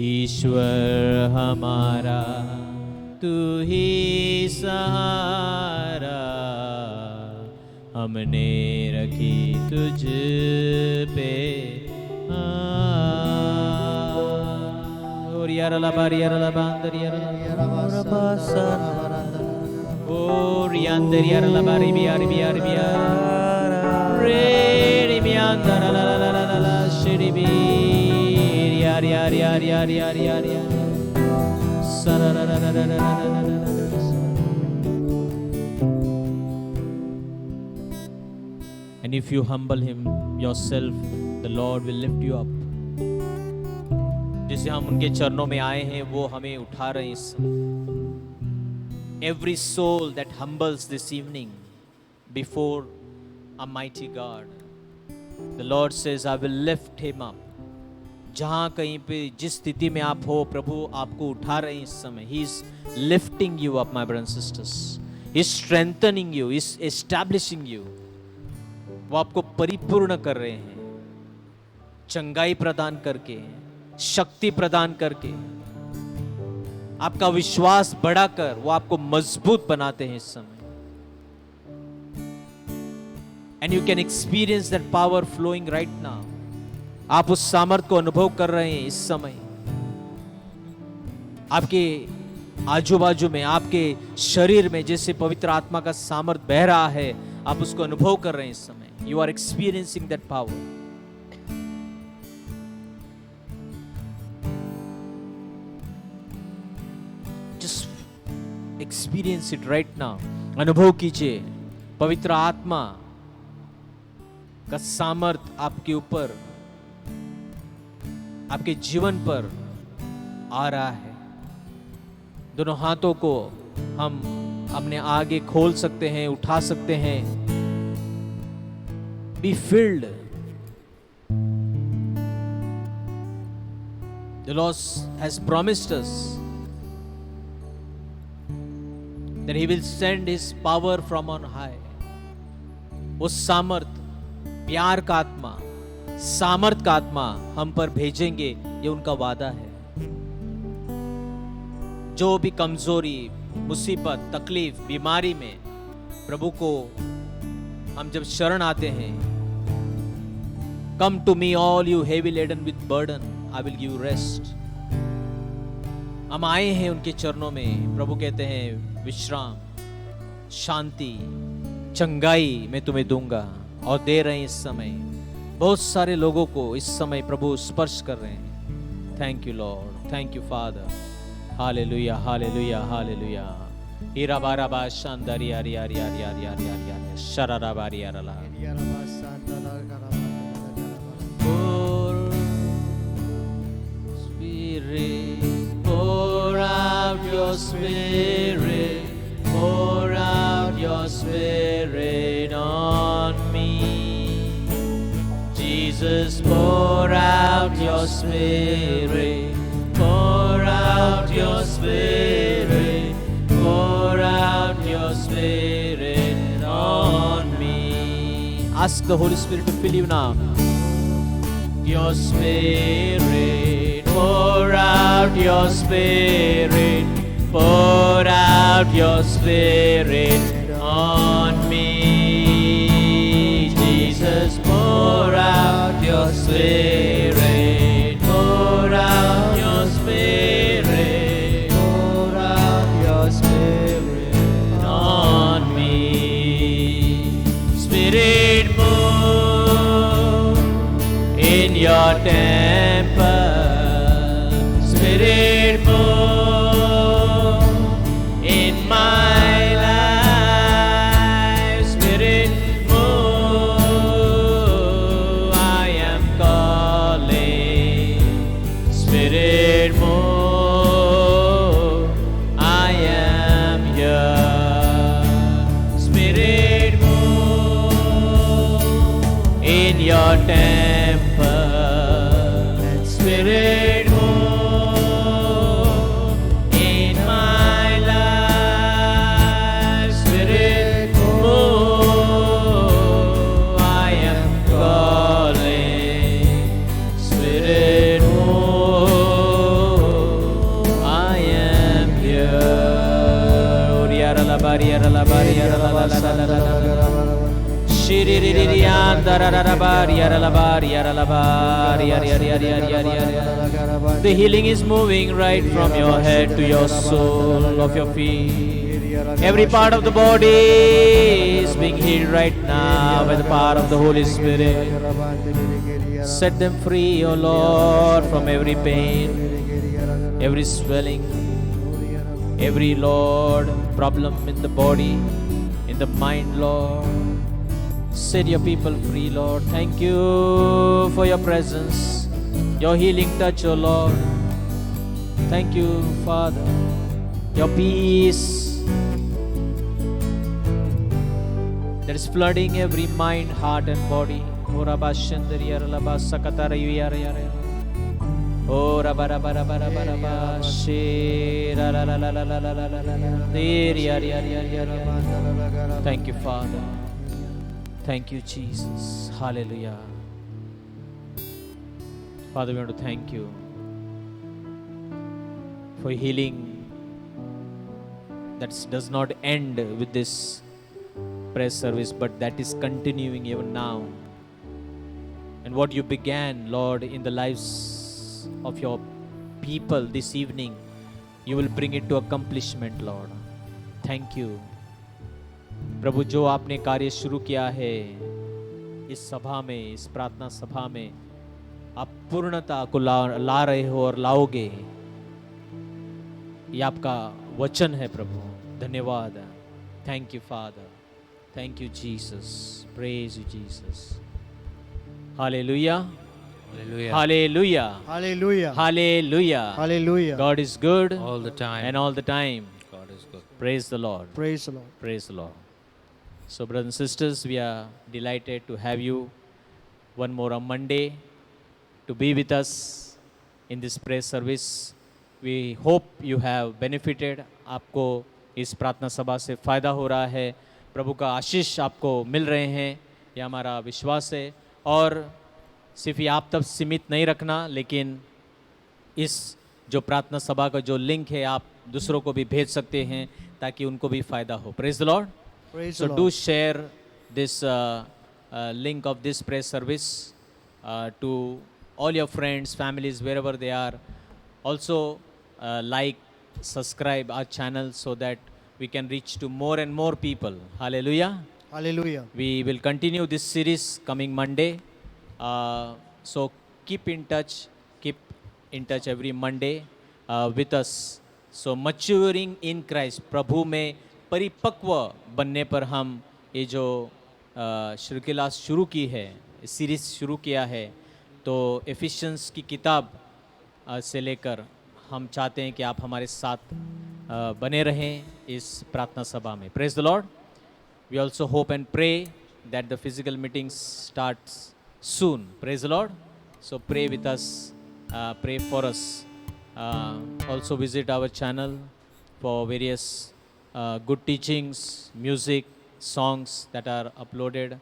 ईश्वर हमारा तू ही सहारा हमने रखी तुझ पे और यार लबारी यार लबांदर यार लबासा और यांदर यार लबारी बियार बियार बियार रे बियांदर ला ला ला ला ला ला शिरी बी यार यार यार यार यार यार यार सरा रा रा रा रा रा रा रा। And if you humble him yourself, the Lord will lift you up. जिसे हम उनके चरणों में आए हैं वो हमें उठा रहे हैं इस समय। Every soul that humbles this evening before a mighty God, the Lord says, I will lift him up. जहाँ कहीं पे जिस स्थिति में आप हो प्रभु आपको उठा रहे हैं इस समय। He is lifting you up, my brothers and sisters. He is strengthening you. He is establishing you. वो आपको परिपूर्ण कर रहे हैं, चंगाई प्रदान करके, शक्ति प्रदान करके, आपका विश्वास बढ़ाकर वो आपको मजबूत बनाते हैं इस समय। And you can experience that power flowing right now. आप उस सामर्थ को अनुभव कर रहे हैं इस समय। आपके आजू बाजू में, आपके शरीर में जैसे पवित्र आत्मा का सामर्थ बह रहा है, आप उसको अनुभव कर रहे हैं इस समय। You are experiencing that power. Just experience it right now. अनुभव कीजिए पवित्र आत्मा का सामर्थ आपके ऊपर, आपके जीवन पर आ रहा है। दोनों हाथों को हम अपने आगे खोल सकते हैं, उठा सकते हैं। Be filled. The Lord has promised us that He will send His power from on high. वो सामर्थ, प्यार का आत्मा, सामर्थ का आत्मा हम पर भेजेंगे, ये उनका वादा है। जो भी कमजोरी, मुसीबत, तकलीफ, बीमारी में प्रभु को हम जब शरण आते हैं, Come to me all you heavy laden with burden, I will give you rest. हम आए हैं उनके चरणों में, प्रभु कहते हैं विश्राम, शांति, चंगाई मैं तुम्हें दूंगा, और दे रहे हैं इस समय। बहुत सारे लोगों को इस समय प्रभु स्पर्श कर रहे हैं। Thank you Lord, thank you father. Hallelujah, hallelujah, hallelujah. हीरा बारा बा शानदारी यार यार यार यार यार यार यार शरारा बारी यार ला। Pour out your spirit, pour out your spirit on me. Jesus, pour out your spirit, pour out your spirit, pour out your spirit on me. Ask the Holy Spirit to fill you now. Your spirit, pour out your spirit, pour out your spirit on me. Jesus, pour out your spirit, pour out your spirit, pour out your spirit on me. Spirit, move in your temple. Spirit, move in my life. Spirit, move, I am calling. Spirit, move, I am here. Spirit, move temple, and Spirit move in my life. Spirit move, I am calling. Spirit move, I am here. Oriara la bariara la bariara la la la la la la. The healing is moving right from your head to your sole of your feet. Every part of the body is being healed right now by the power of the Holy Spirit. Set them free, O Lord, from every pain, every swelling, every, Lord, problem in the body, in the mind, Lord. Set your people free, Lord. Thank you for your presence, your healing touch, O Lord. Thank you, Father. Your peace that is flooding every mind, heart, and body. Thank you, Father. Thank you, Jesus. Hallelujah. Father, we want to thank you for healing that does not end with this prayer service, but that is continuing even now. And what you began, Lord, in the lives of your people this evening, you will bring it to accomplishment, Lord. Thank you. प्रभु, जो आपने कार्य शुरू किया है इस सभा में, इस प्रार्थना सभा में, आप पूर्णता को ला रहे हो और लाओगे, ये आपका वचन है प्रभु. धन्यवाद. Thank you father. Thank you Jesus. Praise you Jesus. Hallelujah. Hallelujah. Hallelujah. Hallelujah. Hallelujah. God is good All the time. and all the time. God is good. Praise the Lord. Praise the Lord. Praise the Lord. So, brothers and sisters, we are delighted to have you one more on Monday to be with us in this prayer service. We hope you have benefited. आपको इस प्रार्थना सभा से फ़ायदा हो रहा है, प्रभु का आशीष आपको मिल रहे हैं, ये हमारा विश्वास है. और सिर्फ ये आप तक सीमित नहीं रखना, लेकिन इस जो प्रार्थना सभा का जो लिंक है आप दूसरों को भी भेज सकते हैं ताकि उनको भी फ़ायदा हो. Praise the Lord. Praise So the do Lord. share this link of this prayer service to all your friends, families, wherever they are. Also like, subscribe our channel so that we can reach to more and more people. Hallelujah. Hallelujah. We will continue this series coming Monday. So keep in touch every Monday with us. So maturing in Christ, प्रभु में परिपक्व बनने पर हम ये जो श्रृंखला शुरू की है, सीरीज शुरू किया है, तो एफिशिएंस की किताब से लेकर हम चाहते हैं कि आप हमारे साथ बने रहें इस प्रार्थना सभा में. Praise the Lord. We also hope and pray that the physical meetings starts soon. Praise the Lord. So pray with us, pray for us. Also visit our channel for various good teachings, music, songs that are uploaded.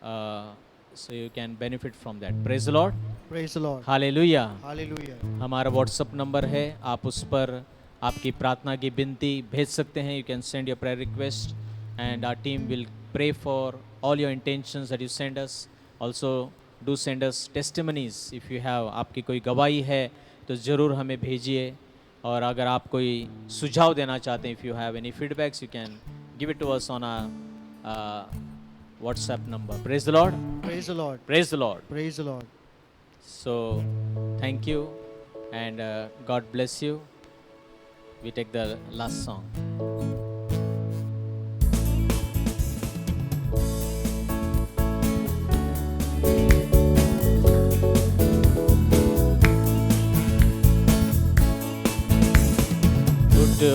So you can benefit from that. Praise the Lord. Praise the Lord. Hallelujah. Hallelujah. हमारा WhatsApp number है, आप उस पर आपकी प्रार्थना की विनती भेज सकते हैं. You can send your prayer request and our team will pray for all your intentions that you send us. Also do send us testimonies if you have. आपकी कोई गवाही है तो ज़रूर हमें भेजिए. और अगर आप कोई सुझाव देना चाहते हैं, if you have any feedbacks, you can give it to us on our WhatsApp number. Praise the Lord. Praise the Lord. Praise the Lord. Praise the Lord. So thank you and God bless you. We take the last song.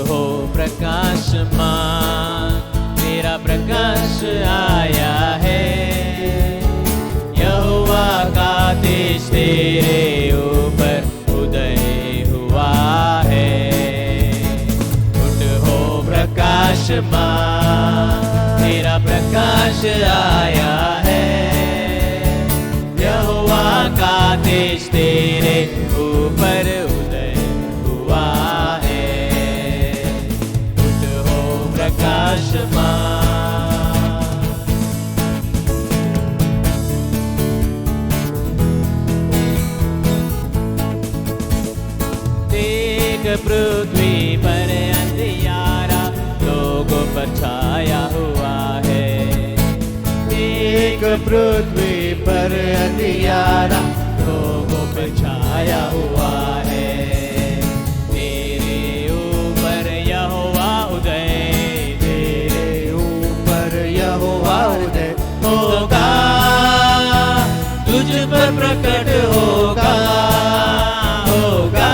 हो प्रकाशमान, तेरा प्रकाश आया है. यहोवा तेरे ऊपर उदय हुआ है। उठ हो प्रकाशमान, तेरा प्रकाश आया है। यहोवा का तेज तेरे ऊपर उदय हुआ है। उठ हो प्रकाशमान। देख पृथ्वी पर अंधियारा लोगों पर छाया हुआ है। एक पृथ्वी पर अंधियारा लोगों पर छाया हुआ है। तेरे ऊपर यहोवा उदय, तेरे ऊपर यहोवा उदय होगा, तुझ पर प्रकट होगा, होगा,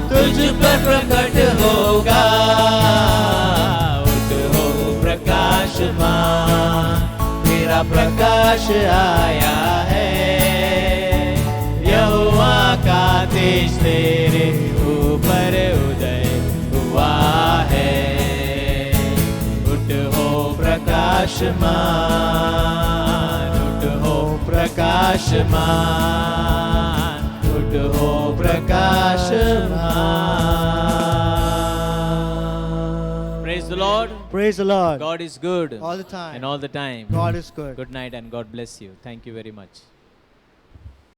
तुझ पर प्रकट होगा। उठ हो प्रकाशमान, तेरा प्रकाश आया है। यहोवा का तेज तेरे ऊपर उदय हुआ है। उठ हो प्रकाशमान, उठ हो प्रकाशमान, उठ हो प्रकाशमान। Praise the Lord. Praise the Lord. God is good All the time. and all the time. God is good. Good night and God bless you. Thank you very much.